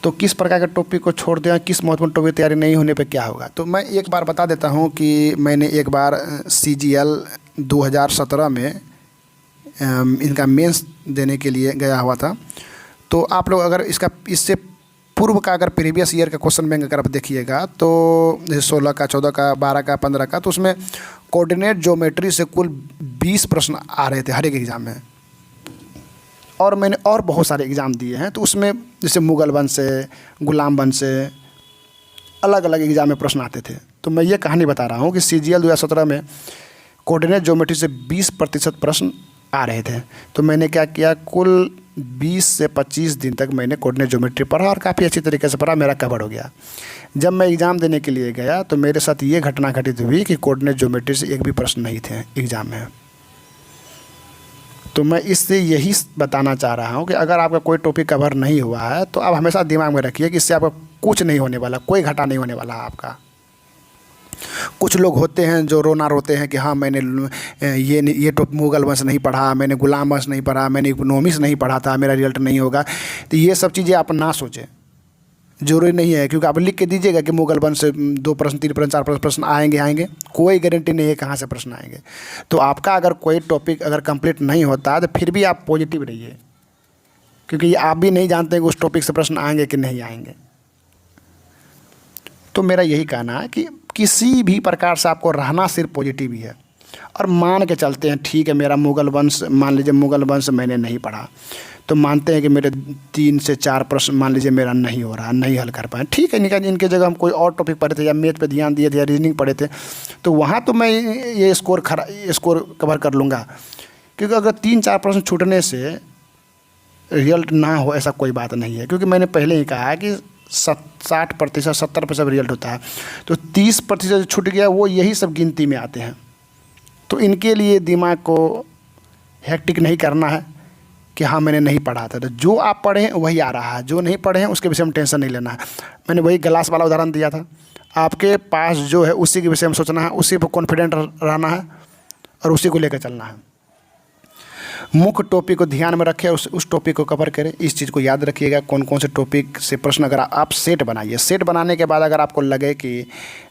तो किस प्रकार के टॉपिक को छोड़ दें, किस महत्वपूर्ण टॉपिक की तैयारी नहीं होने पे क्या होगा। तो मैं एक बार बता देता हूँ कि मैंने एक बार CGL 2017 में इनका मेंस देने के लिए गया हुआ था। तो आप लोग अगर इससे पूर्व का अगर प्रीवियस ईयर का क्वेश्चन बैंक अगर आप देखिएगा तो 16 का, 14 का, 12 का, 15 का, तो उसमें कोऑर्डिनेट ज्योमेट्री से कुल 20 प्रश्न आ रहे थे हर एक एग्ज़ाम में। और मैंने और बहुत सारे एग्ज़ाम दिए हैं, तो उसमें जैसे मुगल वंश से, गुलाम वंश से, अलग अलग एग्ज़ाम में प्रश्न आते थे। तो मैं ये कहानी बता रहा हूँ कि CGL 2017 में कोऑर्डिनेट ज्योमेट्री से 20% प्रश्न आ रहे थे। तो मैंने क्या किया, कुल 20 से 25 दिन तक मैंने कोऑर्डिनेट ज्योमेट्री पढ़ा और काफ़ी अच्छी तरीके से पढ़ा, मेरा कवर हो गया। जब मैं एग्ज़ाम देने के लिए गया तो मेरे साथ ये घटना घटित हुई कि कोऑर्डिनेट ज्योमेट्री से एक भी प्रश्न नहीं थे एग्ज़ाम में। तो मैं इससे यही बताना चाह रहा हूँ कि अगर आपका कोई टॉपिक कवर नहीं हुआ है तो आप हमेशा दिमाग में रखिए कि इससे आपका कुछ नहीं होने वाला, कोई घाटा नहीं होने वाला है आपका। कुछ लोग होते हैं जो रोना रोते हैं कि हाँ मैंने ये तो मुगल वंश नहीं पढ़ा, मैंने गुलाम वंश नहीं पढ़ा, मैंने इकोनॉमिक्स नहीं पढ़ा था, मेरा रिजल्ट नहीं होगा। तो ये सब चीज़ें आप ना सोचें, जरूरी नहीं है। क्योंकि आप लिख के दीजिएगा कि मुगल वंश से 2 प्रश्न, 3 प्रश्न, 4 प्रश्न आएंगे, कोई गारंटी नहीं है कहाँ से प्रश्न आएंगे। तो आपका अगर कोई टॉपिक अगर कंप्लीट नहीं होता तो फिर भी आप पॉजिटिव रहिए, क्योंकि आप भी नहीं जानते कि उस टॉपिक से प्रश्न आएंगे कि नहीं आएंगे। तो मेरा यही कहना है कि किसी भी प्रकार से आपको रहना सिर्फ पॉजिटिव ही है। और मान के चलते हैं, ठीक है मेरा मुगल वंश, मान लीजिए मुगल वंश मैंने नहीं पढ़ा, तो मानते हैं कि मेरे 3 से 4 प्रश्न मान लीजिए मेरा नहीं हो रहा, नहीं हल कर पाए, ठीक है, इनके जगह हम कोई और टॉपिक पढ़े थे या मैथ पे ध्यान दिए थे या रीजनिंग पढ़े थे, तो वहाँ तो मैं ये स्कोर कवर कर लूँगा। क्योंकि अगर 3-4 प्रश्न छूटने से रिजल्ट ना हो ऐसा कोई बात नहीं है। क्योंकि मैंने पहले ही कहा है कि 60%, 70% रिजल्ट होता है, तो 30% छूट गया वो यही सब गिनती में आते हैं। तो इनके लिए दिमाग को हेक्टिक नहीं करना है कि हाँ मैंने नहीं पढ़ा था। तो जो आप पढ़े हैं वही आ रहा है, जो नहीं पढ़े हैं उसके विषय में टेंशन नहीं लेना है। मैंने वही गिलास वाला उदाहरण दिया था। आपके पास जो है उसी के विषय में सोचना है, उसी पर कॉन्फिडेंट रहना है और उसी को लेकर चलना है। मुख्य टॉपिक को ध्यान में रखें, उस टॉपिक को कवर करें। इस चीज़ को याद रखिएगा कौन कौन से टॉपिक से प्रश्न, अगर आप सेट बनाइए। सेट बनाने के बाद अगर आपको लगे कि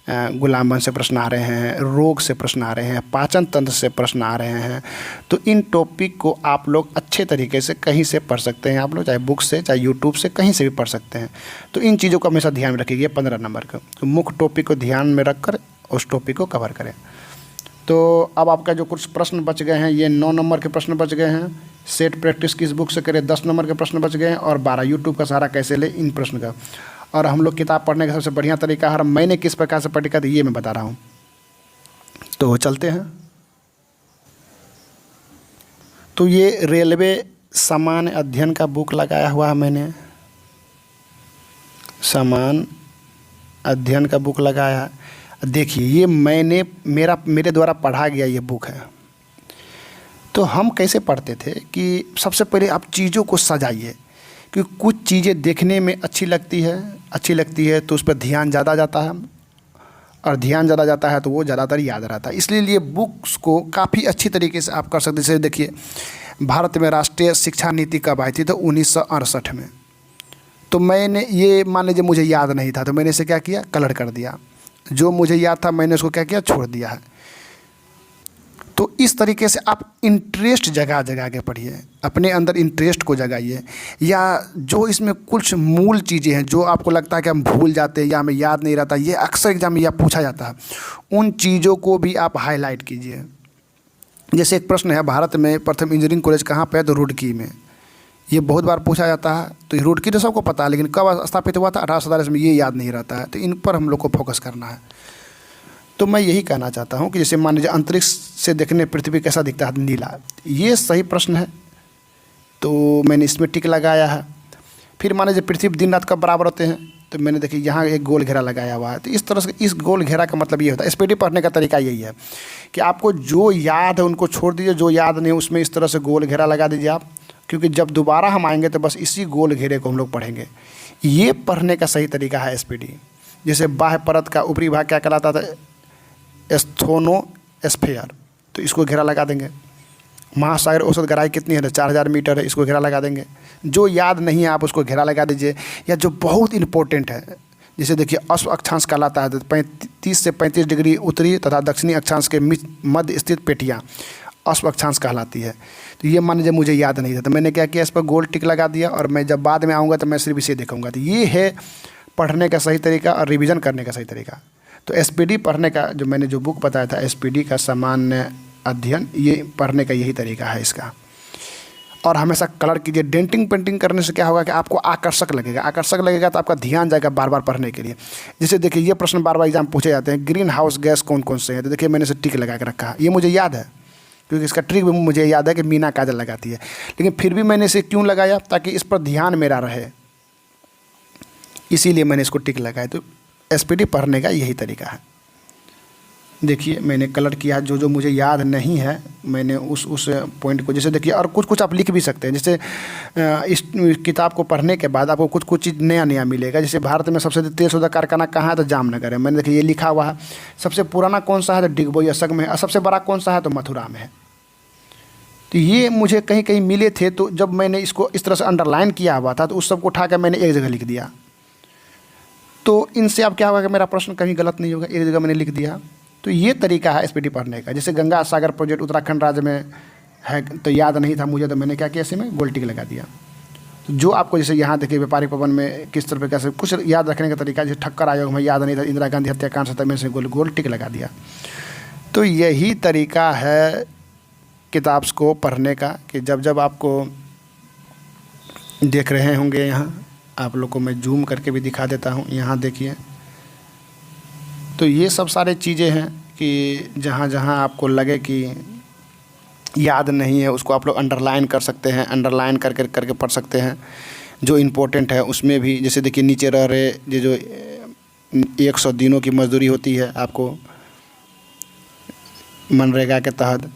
गुलाम वंश से प्रश्न आ रहे हैं, रोग से प्रश्न आ रहे हैं, पाचन तंत्र से प्रश्न आ रहे हैं, तो इन टॉपिक को आप लोग अच्छे तरीके से कहीं से पढ़ सकते हैं। आप लोग चाहे बुक से, चाहे यूट्यूब से, कहीं से भी पढ़ सकते हैं। तो इन चीज़ों को हमेशा ध्यान में रखिए। 15 नंबर का तो मुख्य टॉपिक को ध्यान में रखकर उस टॉपिक को कवर करें। तो अब आपका जो कुछ प्रश्न बच गए हैं, ये 9 नंबर के प्रश्न बच गए हैं। सेट प्रैक्टिस किस बुक से करें, 10 नंबर के प्रश्न बच गए हैं। और 12 यूट्यूब का सहारा कैसे ले, इन प्रश्न का। और हम लोग किताब पढ़ने का सबसे बढ़िया तरीका है, मैंने किस प्रकार से पढ़ी था ये मैं बता रहा हूँ। तो चलते हैं। तो ये रेलवे सामान्य अध्ययन का बुक लगाया हुआ है मैंने, सामान्य अध्ययन का बुक लगाया है। देखिए ये मेरे द्वारा पढ़ा गया ये बुक है। तो हम कैसे पढ़ते थे कि सबसे पहले आप चीज़ों को सजाइए, क्योंकि कुछ चीज़ें देखने में अच्छी लगती है तो उस पर ध्यान ज़्यादा जाता है, और ध्यान ज़्यादा जाता है तो वो ज़्यादातर याद रहता है। इसलिए ये बुक्स को काफ़ी अच्छी तरीके से आप कर सकते हैं। जैसे देखिए भारत में राष्ट्रीय शिक्षा नीति कब आई थी, तो 1968 में। तो मैंने ये मान लीजिए मुझे याद नहीं था, तो मैंने इसे क्या किया, कलर कर दिया। जो मुझे याद था मैंने उसको क्या किया, छोड़ दिया है। तो इस तरीके से आप इंटरेस्ट जगा के पढ़िए, अपने अंदर इंटरेस्ट को जगाइए। या जो इसमें कुछ मूल चीज़ें हैं जो आपको लगता है कि हम भूल जाते हैं या हमें याद नहीं रहता, ये अक्सर एग्जाम में यह पूछा जाता है, उन चीज़ों को भी आप हाईलाइट कीजिए। जैसे एक प्रश्न है, भारत में प्रथम इंजीनियरिंग कॉलेज कहाँ पे है, तो रुड़की में। ये बहुत बार पूछा जाता है। तो रुड़की तो सबको पता है, लेकिन कब स्थापित हुआ था, 1847 में, ये याद नहीं रहता है। तो इन पर हम लोग को फोकस करना है। तो मैं यही कहना चाहता हूँ कि जैसे मान लीजिए अंतरिक्ष से देखने पृथ्वी कैसा दिखता है, नीला। ये सही प्रश्न है, तो मैंने इसमें टिक लगाया है। फिर मान लीजिए पृथ्वी दिन रात कब बराबर होते हैं, तो मैंने देखिए यहाँ एक गोल घेरा लगाया हुआ है। तो इस तरह से इस गोल घेरा का मतलब ये होता है, एसपीडी पढ़ने का तरीका यही है कि आपको जो याद है उनको छोड़ दीजिए, जो याद नहीं है उसमें इस तरह से गोल घेरा लगा दीजिए आप, क्योंकि जब दोबारा हम आएंगे तो बस इसी गोल घेरे को हम लोग पढ़ेंगे। ये पढ़ने का सही तरीका है एसपीडी। जैसे बाह्य परत का ऊपरी भाग क्या कहलाता था, एस्थोनोस्फेयर, तो इसको घेरा लगा देंगे। महासागर औसत गहराई कितनी है, 4000 मीटर है, इसको घेरा लगा देंगे। जो याद नहीं है आप उसको घेरा लगा दीजिए। या जो बहुत इंपॉर्टेंट है, जैसे देखिए अश्व अक्षांश कहलाता है, 30 से 35 डिग्री उत्तरी तथा दक्षिणी अक्षांश के मध्य स्थित पेटियाँ अश्व अक्षांश कहलाती है। तो ये मान लीजिए मुझे याद नहीं था, तो मैंने क्या किया, इस पर गोल टिक लगा दिया, और मैं जब बाद में आऊँगा तो मैं सिर्फ इसे देखूँगा। तो ये है पढ़ने का सही तरीका और रिवीजन करने का सही तरीका। तो एसपीडी पढ़ने का जो मैंने जो बुक बताया था, एसपीडी का सामान्य अध्ययन, ये पढ़ने का यही तरीका है इसका। और हमेशा कलर कीजिए। डेंटिंग पेंटिंग करने से क्या होगा कि आपको आकर्षक लगेगा, आकर्षक लगेगा तो आपका ध्यान जाएगा बार बार पढ़ने के लिए। जैसे देखिए ये प्रश्न बार बार एग्जाम पूछे जाते हैं, ग्रीन हाउस गैस कौन कौन से हैं, तो देखिए मैंने इसे टिक लगा के रखा है, ये मुझे याद है क्योंकि इसका ट्रिक भी मुझे याद है कि मीना काजल लगाती है। लेकिन फिर भी मैंने इसे क्यों लगाया, ताकि इस पर ध्यान मेरा रहे, इसीलिए मैंने इसको टिक लगाया। तो एसपीडी पढ़ने का यही तरीका है। देखिए मैंने कलर किया, जो जो मुझे याद नहीं है मैंने उस पॉइंट को, जैसे देखिए और कुछ कुछ आप लिख भी सकते हैं। जैसे इस किताब को पढ़ने के बाद आपको कुछ कुछ चीज़ नया नया मिलेगा। जैसे भारत में सबसे तेज शोधक कारखाना कहाँ है, तो जामनगर है। मैंने देखिए ये लिखा हुआ है। सबसे पुराना कौन सा है, तो डिगबोई असम में है। और सबसे बड़ा कौन सा है, तो मथुरा में है। तो ये मुझे कहीं कहीं मिले थे, तो जब मैंने इसको इस तरह से अंडरलाइन किया हुआ था तो उस सबको उठा कर मैंने एक जगह लिख दिया। तो इनसे अब क्या होगा कि मेरा प्रश्न कहीं गलत नहीं होगा, एक जगह मैंने लिख दिया। तो ये तरीका है एसपीडी पढ़ने का। जैसे गंगा सागर प्रोजेक्ट उत्तराखंड राज्य में है, तो याद नहीं था मुझे, तो मैंने क्या किया, इसी में गोल टिक लगा दिया। तो जो आपको जैसे यहाँ देखिए व्यापारिक भवन में किस तरह से कुछ याद रखने का तरीका, जैसे ठक्कर आयोग में याद नहीं था, इंदिरा गांधी हत्याकांड से, मैं से गोल टिक लगा दिया। तो यही तरीका है किताब को पढ़ने का, कि जब जब आपको देख रहे होंगे, यहाँ आप लोग को मैं जूम करके भी दिखा देता हूँ, यहाँ देखिए। तो ये सब सारे चीज़ें हैं कि जहाँ जहाँ आपको लगे कि याद नहीं है उसको आप लोग अंडरलाइन कर सकते हैं, अंडरलाइन करके पढ़ सकते हैं। जो इम्पोर्टेंट है उसमें भी, जैसे देखिए नीचे रह रहे ये जो 100 दिनों की मजदूरी होती है आपको मनरेगा के तहत,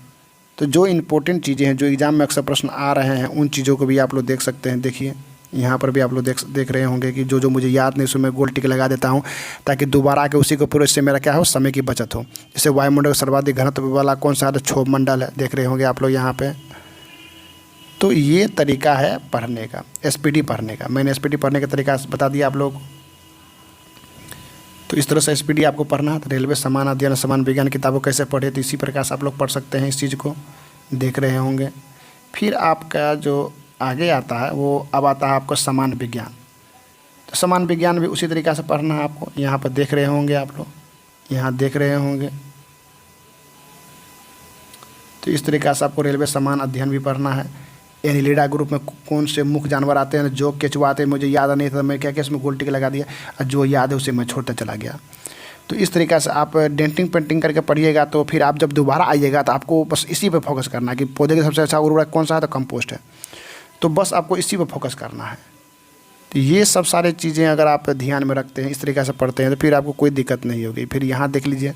तो जो इम्पोर्टेंट चीज़ें हैं, जो एग्ज़ाम में अक्सर प्रश्न आ रहे हैं, उन चीज़ों को भी आप लोग देख सकते हैं। देखिए यहाँ पर भी आप लोग देख रहे होंगे कि जो जो मुझे याद नहीं उसमें गोल टिक लगा देता हूँ, ताकि दोबारा आके उसी को पूरे, इससे मेरा क्या हो, समय की बचत हो। जैसे वायुमंडल सर्वाधिक घनत्व वाला कौन सा है, तो क्षोभ मंडल है, देख रहे होंगे आप लोग यहाँ पे। तो ये तरीका है पढ़ने का, एसपीडी पढ़ने का। मैंने एसपीडी पढ़ने का तरीका बता दिया आप लोग। तो इस तरह से एसपीडी आपको पढ़ना है। तो रेलवे समान अध्ययन समान विज्ञान किताबों कैसे पढ़े, तो इसी प्रकार से आप लोग पढ़ सकते हैं, इस चीज़ को देख रहे होंगे। फिर आपका जो आगे आता है वो अब आता है आपको समान विज्ञान। तो समान विज्ञान भी उसी तरीक़ा से पढ़ना है आपको। यहाँ पर देख रहे होंगे आप लोग, यहाँ देख रहे होंगे। तो इस तरीक़ा से आपको रेलवे समान अध्ययन भी पढ़ना है। एनिलिडा ग्रुप में कौन से मुख्य जानवर आते हैं, जो केचुआ आते हैं, मुझे याद नहीं था, मैं क्या क्या इसमें गोल टिक लगा दिया, और जो याद है उसे मैं छोड़ता चला गया। तो इस तरीक़ा से आप डेंटिंग पेंटिंग करके पढ़िएगा, तो फिर आप जब दोबारा आइएगा तो आपको बस इसी पे फोकस करना है कि पौधे का सबसे अच्छा उर्वरक कौन सा है, तो कंपोस्ट है। तो बस आपको इसी पे फोकस करना है। तो ये सब सारे चीज़ें अगर आप ध्यान में रखते हैं, इस तरीक़ा से पढ़ते हैं, तो फिर आपको कोई दिक्कत नहीं होगी। फिर यहाँ देख लीजिए,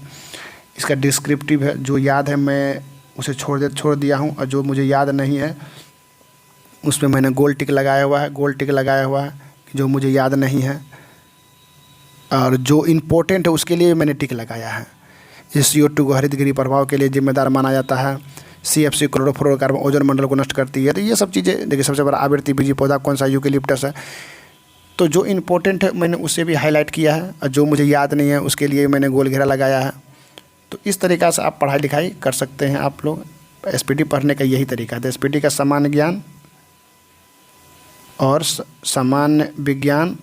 इसका डिस्क्रिप्टिव है, जो याद है मैं उसे छोड़ दिया हूँ, और जो मुझे याद नहीं है उसमें मैंने गोल टिक लगाया हुआ है, गोल टिक लगाया हुआ है जो मुझे याद नहीं है, और जो इम्पोर्टेंट है उसके लिए मैंने टिक लगाया है। इस CO2 को हरित गृह प्रभाव के लिए जिम्मेदार माना जाता है। CFC क्लोरोफ्लोरोकार्बन ओजोन मंडल को नष्ट करती है। तो ये सब चीज़ें देखिए। सबसे बड़ा आवृत्ति बीजी पौधा कौन सा, यूकेलिप्टस है। तो जो इम्पोर्टेंट है मैंने उसे भी हाईलाइट किया है, और जो मुझे याद नहीं है उसके लिए मैंने गोल घेरा लगाया है। तो इस तरीक़ा से आप पढ़ाई लिखाई कर सकते हैं आप लोग। एसपीडी पढ़ने का यही तरीका है। एसपीडी का सामान्य ज्ञान और सामान्य विज्ञान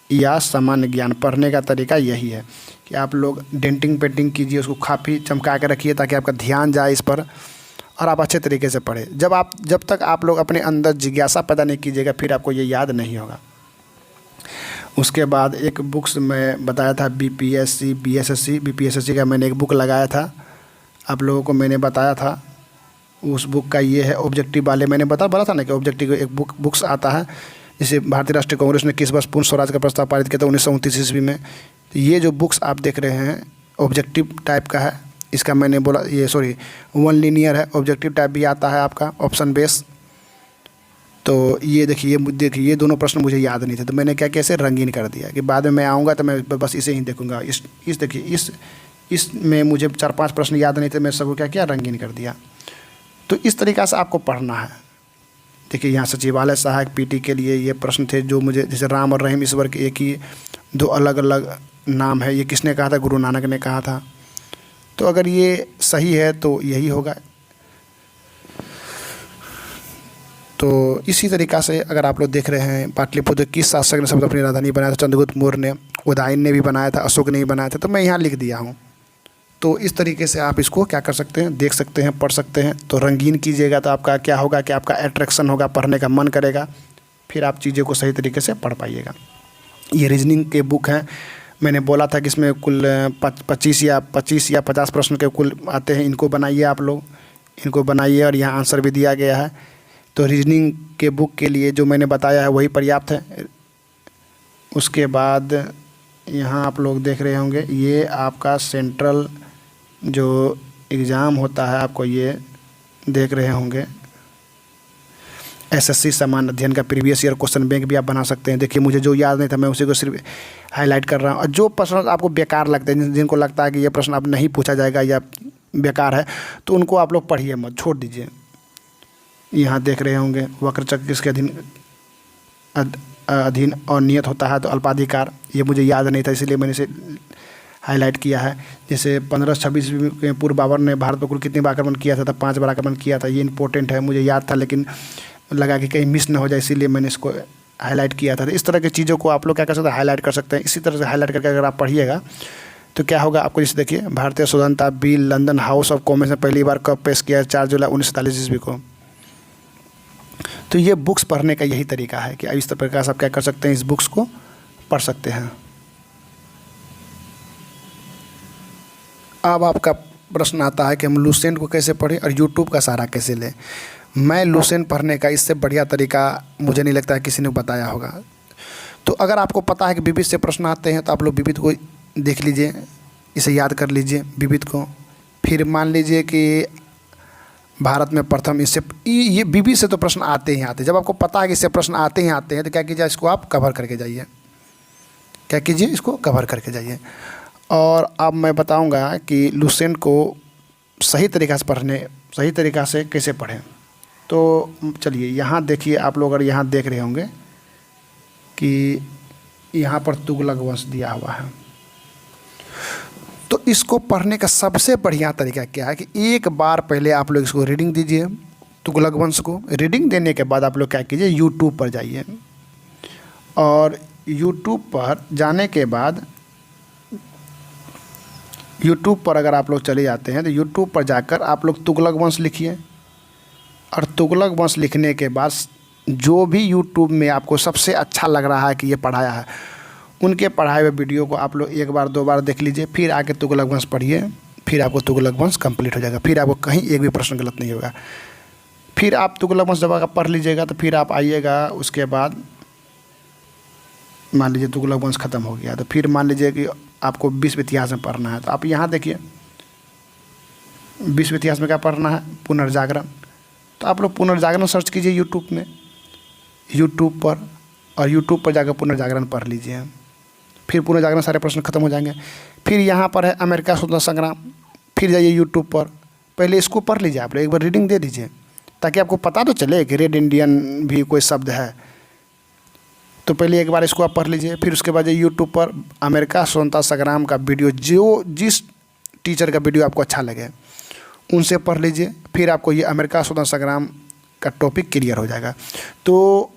या सामान्य ज्ञान पढ़ने का तरीका यही है कि आप लोग डेंटिंग पेंटिंग कीजिए, उसको काफ़ी चमका के रखिए ताकि आपका ध्यान जाए इस पर, और आप अच्छे तरीके से पढ़ें। जब तक आप लोग अपने अंदर जिज्ञासा पैदा नहीं कीजिएगा, फिर आपको ये याद नहीं होगा। उसके बाद एक बुक्स में बताया था BPSC BSSC BPSSC का मैंने एक बुक लगाया था, आप लोगों को मैंने बताया था। उस बुक का ये है ऑब्जेक्टिव वाले, मैंने बोला था ना कि ऑब्जेक्टिव एक बुक्स आता है जैसे भारतीय राष्ट्रीय कांग्रेस ने किस वर्ष पूर्ण स्वराज का प्रस्ताव पारित किया था, 1929 ईस्वी में। तो ये जो बुक्स आप देख रहे हैं ऑब्जेक्टिव टाइप का है, इसका मैंने बोला ये सॉरी वन लीनियर है, ऑब्जेक्टिव टाइप भी आता है आपका ऑप्शन बेस। तो ये देखिए ये दोनों प्रश्न मुझे याद नहीं थे, तो मैंने क्या किया, इसे रंगीन कर दिया कि बाद में मैं आऊँगा तो मैं बस इसे ही देखूँगा। इस देखिए इसमें मुझे 4-5 प्रश्न याद नहीं थे, मैं सबको क्या किया, रंगीन कर दिया। तो इस तरीक़ा से आपको पढ़ना है। देखिए यहाँ सचिवालय सहायक पीटी के लिए ये प्रश्न थे जो मुझे, जैसे राम और रहीम ईश्वर के एक ही दो अलग अलग नाम है, ये किसने कहा था, गुरु नानक ने कहा था। तो अगर ये सही है तो यही होगा। तो इसी तरीक़ा से अगर आप लोग देख रहे हैं पाटलिपुत्र किस शासक ने सबसे अपनी राजधानी बनाया था, चंद्रगुप्त मौर्य ने, उदयन ने भी बनाया था, अशोक ने भी बनाया था, तो मैं यहाँ लिख दिया हूँ। तो इस तरीके से आप इसको क्या कर सकते हैं, देख सकते हैं, पढ़ सकते हैं। तो रंगीन कीजिएगा तो आपका क्या होगा कि आपका अट्रैक्शन होगा, पढ़ने का मन करेगा, फिर आप चीज़ों को सही तरीके से पढ़ पाइएगा। ये रीजनिंग के बुक हैं, मैंने बोला था कि इसमें कुल 25 या 50 प्रश्न के कुल आते हैं। इनको बनाइए, आप लोग इनको बनाइए और यहाँ आंसर भी दिया गया है। तो रीजनिंग के बुक के लिए जो मैंने बताया है वही पर्याप्त है। उसके बाद यहाँ आप लोग देख रहे होंगे ये आपका सेंट्रल जो एग्ज़ाम होता है, आपको ये देख रहे होंगे एसएससी सामान्य अध्ययन का प्रीवियस ईयर क्वेश्चन बैंक भी आप बना सकते हैं। देखिए मुझे जो याद नहीं था मैं उसी को सिर्फ हाईलाइट कर रहा हूँ। और जो प्रश्न आपको बेकार लगते हैं, जिनको लगता है कि ये प्रश्न अब नहीं पूछा जाएगा या बेकार है, तो उनको आप लोग पढ़िए मत, छोड़ दीजिए। यहाँ देख रहे होंगे वक्रचक्र किसके अधीन और नियत होता है, तो अल्पाधिकार। ये मुझे याद नहीं था इसीलिए मैंने इसे हाईलाइट किया है। जैसे 1526 में पूर्व बाबर ने भारत पर कुल कितने बार आक्रमण किया था, तब 5 बार आक्रमण किया था। ये इंपॉर्टेंट है, मुझे याद था लेकिन लगा कि कहीं मिस ना हो जाए, इसीलिए मैंने इसको हाईलाइट किया था। तो इस तरह की चीज़ों को आप लोग क्या कर सकते हैं, हाईलाइट कर सकते हैं। इसी तरह से हाईलाइट करके अगर आप पढ़िएगा तो क्या होगा आपको। जैसे देखिए भारतीय स्वतंत्रता bill London house of Commons ने पहली बार कब पेश किया, 4 जुलाई 1947 ईस्वी को। तो ये बुक्स पढ़ने का यही तरीका है कि इस प्रकार से आप क्या कर सकते हैं, इस बुक्स को पढ़ सकते हैं। अब आपका प्रश्न आता है कि हम लुसेंट को कैसे पढ़ें और यूट्यूब का सहारा कैसे लें। मैं लुसेंट पढ़ने का इससे बढ़िया तरीका मुझे नहीं लगता है किसी ने बताया होगा। तो अगर आपको पता है कि विविध से प्रश्न आते हैं तो आप लोग विविध को देख लीजिए, इसे याद कर लीजिए विविध को। फिर मान लीजिए कि भारत में प्रथम, इससे ये विविध से तो प्रश्न आते ही आते हैं। जब आपको पता है कि इससे प्रश्न आते ही आते हैं तो क्या कीजिए, इसको आप कवर करके जाइए। क्या कीजिए, इसको कवर करके जाइए। और अब मैं बताऊंगा कि लुसेंट को सही तरीक़ा से पढ़ने, सही तरीक़ा से कैसे पढ़ें। तो चलिए यहाँ देखिए, आप लोग अगर यहाँ देख रहे होंगे कि यहाँ पर तुगलक वंश दिया हुआ है। तो इसको पढ़ने का सबसे बढ़िया तरीका क्या है कि एक बार पहले आप लोग इसको रीडिंग दीजिए, तुगलक वंश को। रीडिंग देने के बाद आप लोग क्या कीजिए, यूट्यूब पर जाइए। और यूट्यूब पर जाने के बाद, यूट्यूब पर अगर आप लोग चले जाते हैं तो यूट्यूब पर जाकर आप लोग तुगलक वंश लिखिए। और तुगलक वंश लिखने के बाद जो भी यूट्यूब में आपको सबसे अच्छा लग रहा है कि ये पढ़ाया है, उनके पढ़ाए हुए वीडियो को आप लोग 1 बार 2 बार देख लीजिए। फिर आके तुगलक वंश पढ़िए, फिर आपको तुगलक वंश कंप्लीट हो जाएगा। फिर आपको कहीं एक भी प्रश्न गलत नहीं होगा। फिर आप तुगलक वंश जब आप पढ़ लीजिएगा तो फिर आप आइएगा, उसके बाद मान लीजिए तुगलक वंश ख़त्म हो गया तो फिर मान लीजिए कि आपको विश्व इतिहास में पढ़ना है। तो आप यहाँ देखिए विश्व इतिहास में क्या पढ़ना है, पुनर्जागरण। तो आप लोग पुनर्जागरण सर्च कीजिए यूट्यूब में, यूट्यूब पर, और यूट्यूब पर जाकर पुनर्जागरण पढ़ लीजिए। फिर पुनर्जागरण सारे प्रश्न खत्म हो जाएंगे। फिर यहाँ पर है अमेरिका स्वतंत्रता संग्राम, फिर जाइए यूट्यूब पर, पहले इसको पढ़ लीजिए। आप लोग एक बार रीडिंग दे दीजिए ताकि आपको पता तो चले कि रेड इंडियन भी कोई शब्द है। तो पहले एक बार इसको आप पढ़ लीजिए। फिर उसके बाद यूट्यूब पर अमेरिका स्वतंत्रता संग्राम का वीडियो, जो जिस टीचर का वीडियो आपको अच्छा लगे उनसे पढ़ लीजिए। फिर आपको ये अमेरिका स्वतंत्रता संग्राम का टॉपिक क्लियर हो जाएगा। तो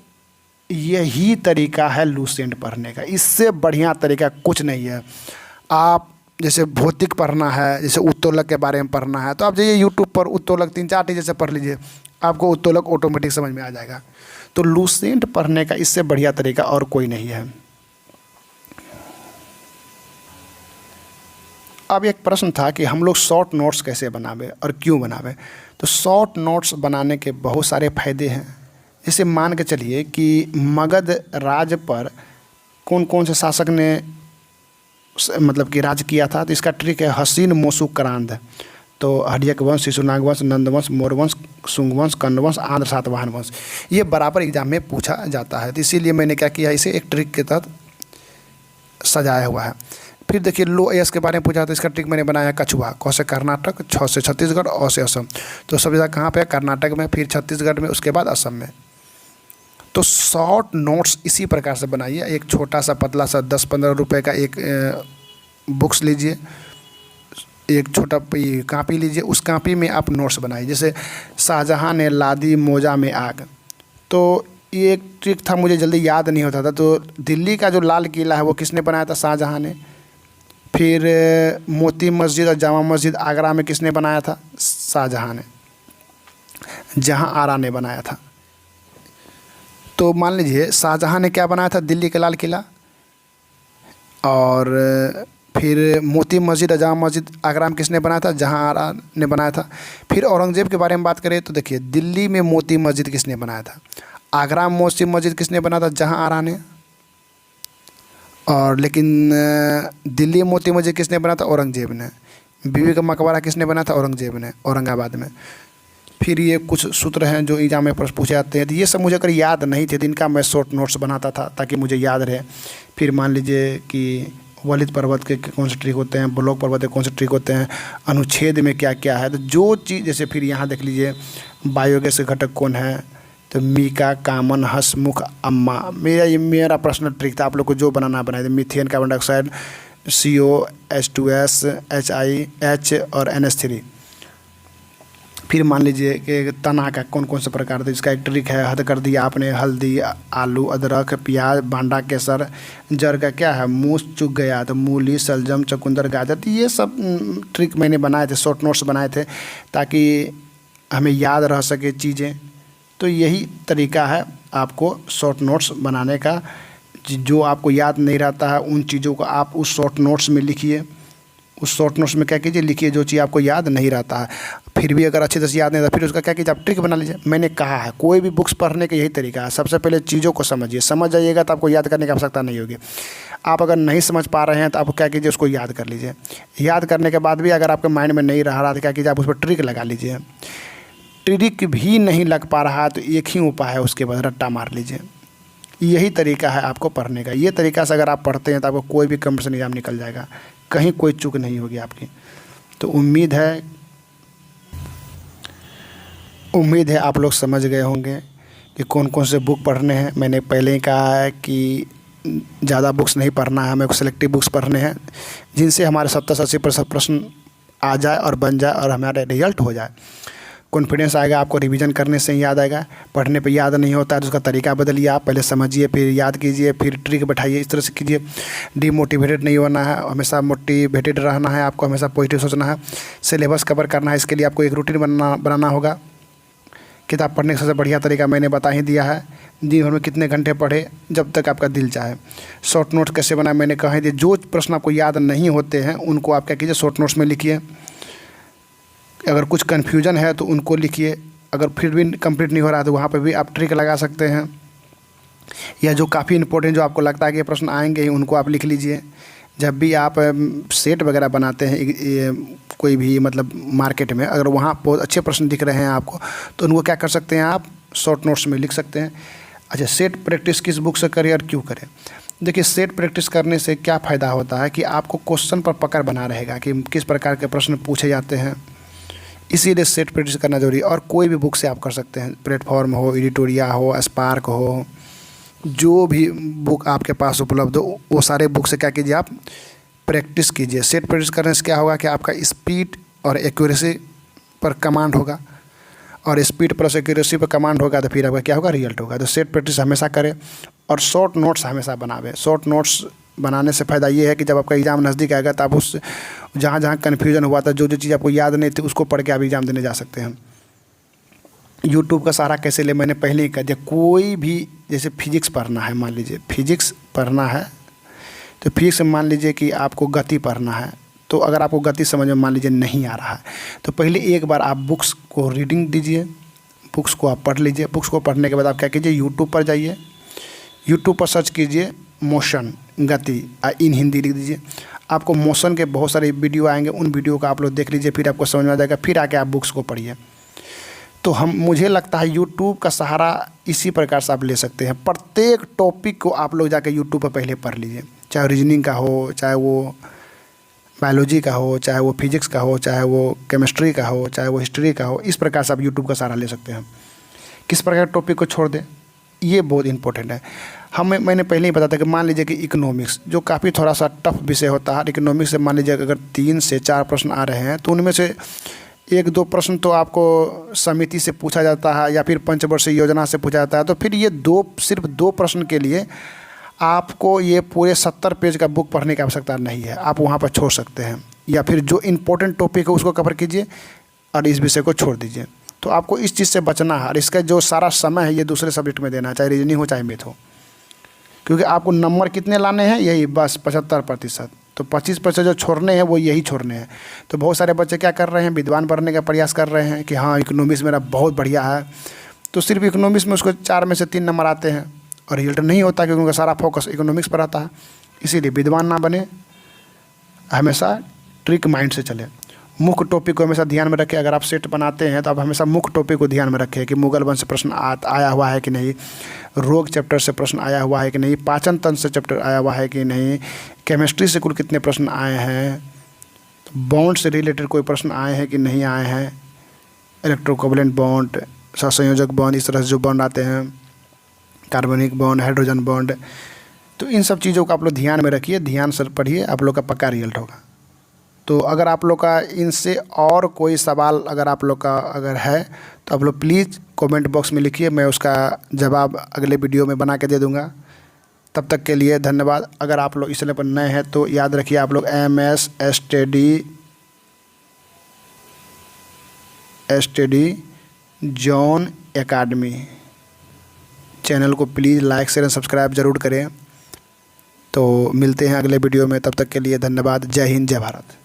यही तरीका है लुसेंट पढ़ने का, इससे बढ़िया तरीका कुछ नहीं है। आप जैसे भौतिक पढ़ना है, जैसे उत्तोलक के बारे में पढ़ना है, तो आप जाइए यूट्यूब पर उत्तोलक 3-4 टीचर से पढ़ लीजिए, आपको उत्तोलक ऑटोमेटिक समझ में आ जाएगा। तो लुसेंट पढ़ने का इससे बढ़िया तरीका और कोई नहीं है। अब एक प्रश्न था कि हम लोग शॉर्ट नोट्स कैसे बनावे और क्यों बनावे। तो शॉर्ट नोट्स बनाने के बहुत सारे फ़ायदे हैं। जैसे मान के चलिए कि मगध राज्य पर कौन कौन से शासक ने मतलब कि राज किया था, तो इसका ट्रिक है हसीन मोसू करांद। तो हर्यक वंश, शिशुनाग वंश, नंदवंश, मौर्यवंश, शुंगवंश, कण्वंश, आंध्र सातवाहन वंश, ये बराबर एग्जाम में पूछा जाता है। तो इसीलिए मैंने क्या किया, इसे एक ट्रिक के तहत सजाया हुआ है। फिर देखिए लो एस के बारे में पूछा, तो इसका ट्रिक मैंने बनाया कछुआ। क से कर्नाटक, छ से छत्तीसगढ़, अ से असम। तो सबसे ज़्यादा कहाँ पे, कर्नाटक में, फिर छत्तीसगढ़ में, उसके बाद असम में। तो शॉर्ट नोट्स इसी प्रकार से बनाइए। एक छोटा सा पतला सा 10-15 रुपये का एक बुक्स लीजिए, एक छोटा कापी लीजिए, उस कापी में आप नोट्स बनाइए। जैसे शाहजहाँ ने लादी मोजा में आग, तो ये एक ट्रिक था, मुझे जल्दी याद नहीं होता था। तो दिल्ली का जो लाल किला है वो किसने बनाया था, शाहजहाँ ने। फिर मोती मस्जिद और जामा मस्जिद आगरा में किसने बनाया था, शाहजहाँ ने। जहाँ आरा ने बनाया था। तो मान लीजिए शाहजहाँ ने क्या बनाया था, दिल्ली का लाल किला, और फिर मोती मस्जिद और जामा मस्जिद आगरा में किसने बनाया था, जहाँ आरा ने बनाया था। फिर औरंगज़ेब के बारे में बात करें तो देखिए दिल्ली में मोती मस्जिद किसने बनाया था, आगरा में मोती मस्जिद किसने बनाया था, जहाँ आरा ने। और लेकिन दिल्ली में मोती मस्जिद किसने बनाया था, औरंगज़ेब ने। बीबी का मकबरा किसने बनाया था, औरंगज़ेब ने, औरंगाबाद में। फिर ये कुछ सूत्र हैं जो एग्जाम में प्रश्न पूछे जाते हैं। तो ये सब मुझे अगर याद नहीं थे तो इनका मैं शॉर्ट नोट्स बनाता था ताकि मुझे याद रहे। फिर मान लीजिए कि वलित पर्वत के कौन से ट्रिक होते हैं, ब्लॉक पर्वत के कौन से ट्रिक होते हैं, अनुच्छेद में क्या क्या है। तो जो चीज़ जैसे फिर यहाँ देख लीजिए बायोगैस के घटक कौन है, तो मीका, कामन, हसमुख, अम्मा। मेरा पर्सनल ट्रिक था, आप लोग को जो बनाना बनाए। Methane, carbon dioxide, CO, H2S, HIH और NH3। फिर मान लीजिए कि तना का कौन कौन से प्रकार थे, इसका एक ट्रिक है। हद कर दिया आपने, हल्दी, आलू, अदरक, प्याज, बांडा, केसर। जड़ का क्या है, मूस चुक गया, तो मूली, सलजम, चुकंदर, गाजर। तो ये सब ट्रिक मैंने बनाए थे, शॉर्ट नोट्स बनाए थे ताकि हमें याद रह सके चीज़ें। तो यही तरीका है आपको शॉर्ट नोट्स बनाने का। जो आपको याद नहीं रहता है उन चीज़ों को आप उस शॉर्ट नोट्स में लिखिए। उस शॉर्ट नोट्स में क्या कीजिए, लिखिए जो चीज़ आपको याद नहीं रहता है। फिर भी अगर अच्छे तरह से याद नहीं रहता, फिर उसका क्या कीजिए, आप ट्रिक बना लीजिए। मैंने कहा है कोई भी बुक्स पढ़ने का यही तरीका है, सबसे पहले चीज़ों को समझिए, समझ जाइएगा तो आपको याद करने की आवश्यकता नहीं होगी। आप अगर नहीं समझ पा रहे हैं तो आप क्या कीजिए, उसको याद कर लीजिए। याद करने के बाद भी अगर आपके माइंड में नहीं रह रहा तो क्या कीजिए, आप उस पर ट्रिक लगा लीजिए। ट्रिक भी नहीं लग पा रहा तो एक ही उपाय है, उसके बाद रट्टा मार लीजिए। यही तरीका है आपको पढ़ने का। ये तरीका से अगर आप पढ़ते हैं तो आपको कोई भी कॉम्पिटिशन एग्जाम निकल जाएगा, कहीं कोई चूक नहीं होगी आपकी। तो उम्मीद है आप लोग समझ गए होंगे कि कौन कौन से बुक पढ़ने हैं। मैंने पहले ही कहा है कि ज़्यादा बुक्स नहीं पढ़ना है, हमें को सिलेक्टिव बुक्स पढ़ने हैं जिनसे हमारे 70-80% प्रश्न आ जाए और बन जाए और हमारा रिजल्ट हो जाए। कॉन्फिडेंस आएगा, आपको रिवीजन करने से ही याद आएगा। पढ़ने पे याद नहीं होता है तो उसका तरीका बदलिए। आप पहले समझिए, फिर याद कीजिए, फिर ट्रिक बैठाइए, इस तरह से कीजिए। डिमोटिवेटेड नहीं होना है, हमेशा मोटिवेटेड रहना है, आपको हमेशा पॉजिटिव सोचना है। सिलेबस कवर करना है, इसके लिए आपको एक रूटीन बनाना होगा। किताब पढ़ने का सबसे बढ़िया तरीका मैंने बता ही दिया है। दिन भर में कितने घंटे पढ़े, जब तक आपका दिल चाहे। शॉर्ट नोट्स कैसे बनाए मैंने कहा ही दिया। जो प्रश्न आपको याद नहीं होते हैं उनको आप क्या कीजिए, शॉर्ट नोट्स में लिखिए। अगर कुछ कन्फ्यूजन है तो उनको लिखिए। अगर फिर भी कंप्लीट नहीं हो रहा है तो वहाँ पे भी आप ट्रिक लगा सकते हैं। या जो काफ़ी इंपॉर्टेंट जो आपको लगता है कि ये प्रश्न आएंगे ही, उनको आप लिख लीजिए। जब भी आप सेट वगैरह बनाते हैं कोई भी मतलब मार्केट में, अगर वहाँ बहुत अच्छे प्रश्न दिख रहे हैं आपको तो उनको क्या कर सकते हैं, आप शॉर्ट नोट्स में लिख सकते हैं। अच्छा, सेट प्रैक्टिस किस बुक से करें और क्यों करें। देखिए सेट प्रैक्टिस करने से क्या फ़ायदा होता है कि आपको क्वेश्चन पर पकड़ बना रहेगा कि किस प्रकार के प्रश्न पूछे जाते हैं, इसीलिए सेट प्रैक्टिस करना जरूरी है। और कोई भी बुक से आप कर सकते हैं, प्लेटफॉर्म हो, एडिटोरिया हो, स्पार्क हो, जो भी बुक आपके पास उपलब्ध हो वो सारे बुक से क्या कीजिए, आप प्रैक्टिस कीजिए। सेट प्रैक्टिस करने से क्या होगा कि आपका स्पीड और एक्यूरेसी पर कमांड होगा, और स्पीड प्लस एक्यूरेसी पर कमांड होगा तो फिर आपका क्या होगा, रिजल्ट होगा। तो सेट प्रैक्टिस हमेशा करें और शॉर्ट नोट्स हमेशा बनावें। शॉर्ट नोट्स बनाने से फ़ायदा ये है कि जब आपका एग्ज़ाम नज़दीक आएगा तो आप उस जहाँ जहाँ कन्फ्यूजन हुआ था, जो जो चीज़ आपको याद नहीं थी, उसको पढ़ के आप एग्ज़ाम देने जा सकते हैं। यूट्यूब का सहारा कैसे ले, मैंने पहले ही कह दिया। कोई भी जैसे फिजिक्स पढ़ना है, मान लीजिए फिजिक्स पढ़ना है तो फिजिक्स में मान लीजिए कि आपको गति पढ़ना है, तो अगर आपको गति समझ में मान लीजिए नहीं आ रहा है तो पहले एक बार आप बुक्स को रीडिंग दीजिए, बुक्स को आप पढ़ लीजिए। बुक्स को पढ़ने के बाद आप क्या कीजिए, यूट्यूब पर जाइए, यूट्यूब पर सर्च कीजिए मोशन गति, इन हिंदी लिख दीजिए। आपको मोशन के बहुत सारे वीडियो आएंगे, उन वीडियो का आप लोग देख लीजिए, फिर आपको समझ में आ जाएगा, फिर आके आप बुक्स को पढ़िए। तो मुझे लगता है यूट्यूब का सहारा इसी प्रकार से आप ले सकते हैं। प्रत्येक टॉपिक को आप लोग जाके यूट्यूब पर पहले पढ़ लीजिए, चाहे रीजनिंग का हो, चाहे वो बायोलॉजी का हो, चाहे वो फिजिक्स का हो, चाहे वो केमिस्ट्री का हो, चाहे वो हिस्ट्री का हो। इस प्रकार से आप यूट्यूब का सहारा ले सकते हैं। किस प्रकार टॉपिक को छोड़ दें, ये बहुत इंपॉर्टेंट है। मैंने पहले ही बताया था कि मान लीजिए कि इकोनॉमिक्स जो काफ़ी थोड़ा सा टफ विषय होता है, इकोनॉमिक्स से मान लीजिए अगर 3 से 4 प्रश्न आ रहे हैं तो उनमें से 1-2 प्रश्न तो आपको समिति से पूछा जाता है या फिर पंचवर्षीय योजना से पूछा जाता है। तो फिर ये सिर्फ 2 प्रश्न के लिए आपको ये पूरे 70 पेज का बुक पढ़ने की आवश्यकता नहीं है, आप वहाँ पर छोड़ सकते हैं। या फिर जो इम्पोर्टेंट टॉपिक है उसको कवर कीजिए और इस विषय को छोड़ दीजिए। तो आपको इस चीज़ से बचना है और इसका जो सारा समय है ये दूसरे सब्जेक्ट में देना है, चाहे रीजनिंग हो चाहे मैथ हो, क्योंकि आपको नंबर कितने लाने हैं, यही बस 75%। तो 25% जो छोड़ने हैं वो यही छोड़ने हैं। तो बहुत सारे बच्चे क्या कर रहे हैं, विद्वान बनने का प्रयास कर रहे हैं कि हाँ इकोनॉमिक्स मेरा बहुत बढ़िया है, तो सिर्फ इकोनॉमिक्स में उसको 4 में से 3 नंबर आते हैं और रिजल्ट नहीं होता, क्योंकि उनका सारा फोकस इकोनॉमिक्स पर आता है। इसीलिए विद्वान ना बने, हमेशा ट्रिक माइंड से चले, मुख्य टॉपिक को हमेशा ध्यान में रखें। अगर आप सेट बनाते हैं तो आप हमेशा मुख्य टॉपिक को ध्यान में रखें कि मुगल वंश से प्रश्न आया हुआ है कि नहीं, रोग चैप्टर से प्रश्न आया हुआ है कि नहीं, पाचन तंत्र से चैप्टर आया हुआ है कि नहीं, केमिस्ट्री से कुल कितने प्रश्न आए हैं, बॉन्ड से रिलेटेड कोई प्रश्न आए हैं कि नहीं आए हैं, इलेक्ट्रोकोवलेंट बॉन्ड, सहसंयोजक बॉन्ड, इस तरह से जो बॉन्ड आते हैं, कार्बनिक बॉन्ड, हाइड्रोजन बॉन्ड। तो इन सब चीज़ों को आप लोग ध्यान में रखिए, ध्यान से पढ़िए, आप लोग का पक्का रिजल्ट होगा। तो अगर आप लोग का इनसे और कोई सवाल अगर आप लोग का अगर है तो आप लोग प्लीज़ कमेंट बॉक्स में लिखिए, मैं उसका जवाब अगले वीडियो में बना के दे दूँगा। तब तक के लिए धन्यवाद। अगर आप लोग इस चैनल पर नए हैं तो याद रखिए आप लोग MS study zone academy channel को प्लीज़ लाइक शेयर सब्सक्राइब ज़रूर करें। तो मिलते हैं अगले वीडियो में, तब तक के लिए धन्यवाद। जय हिंद, जय भारत।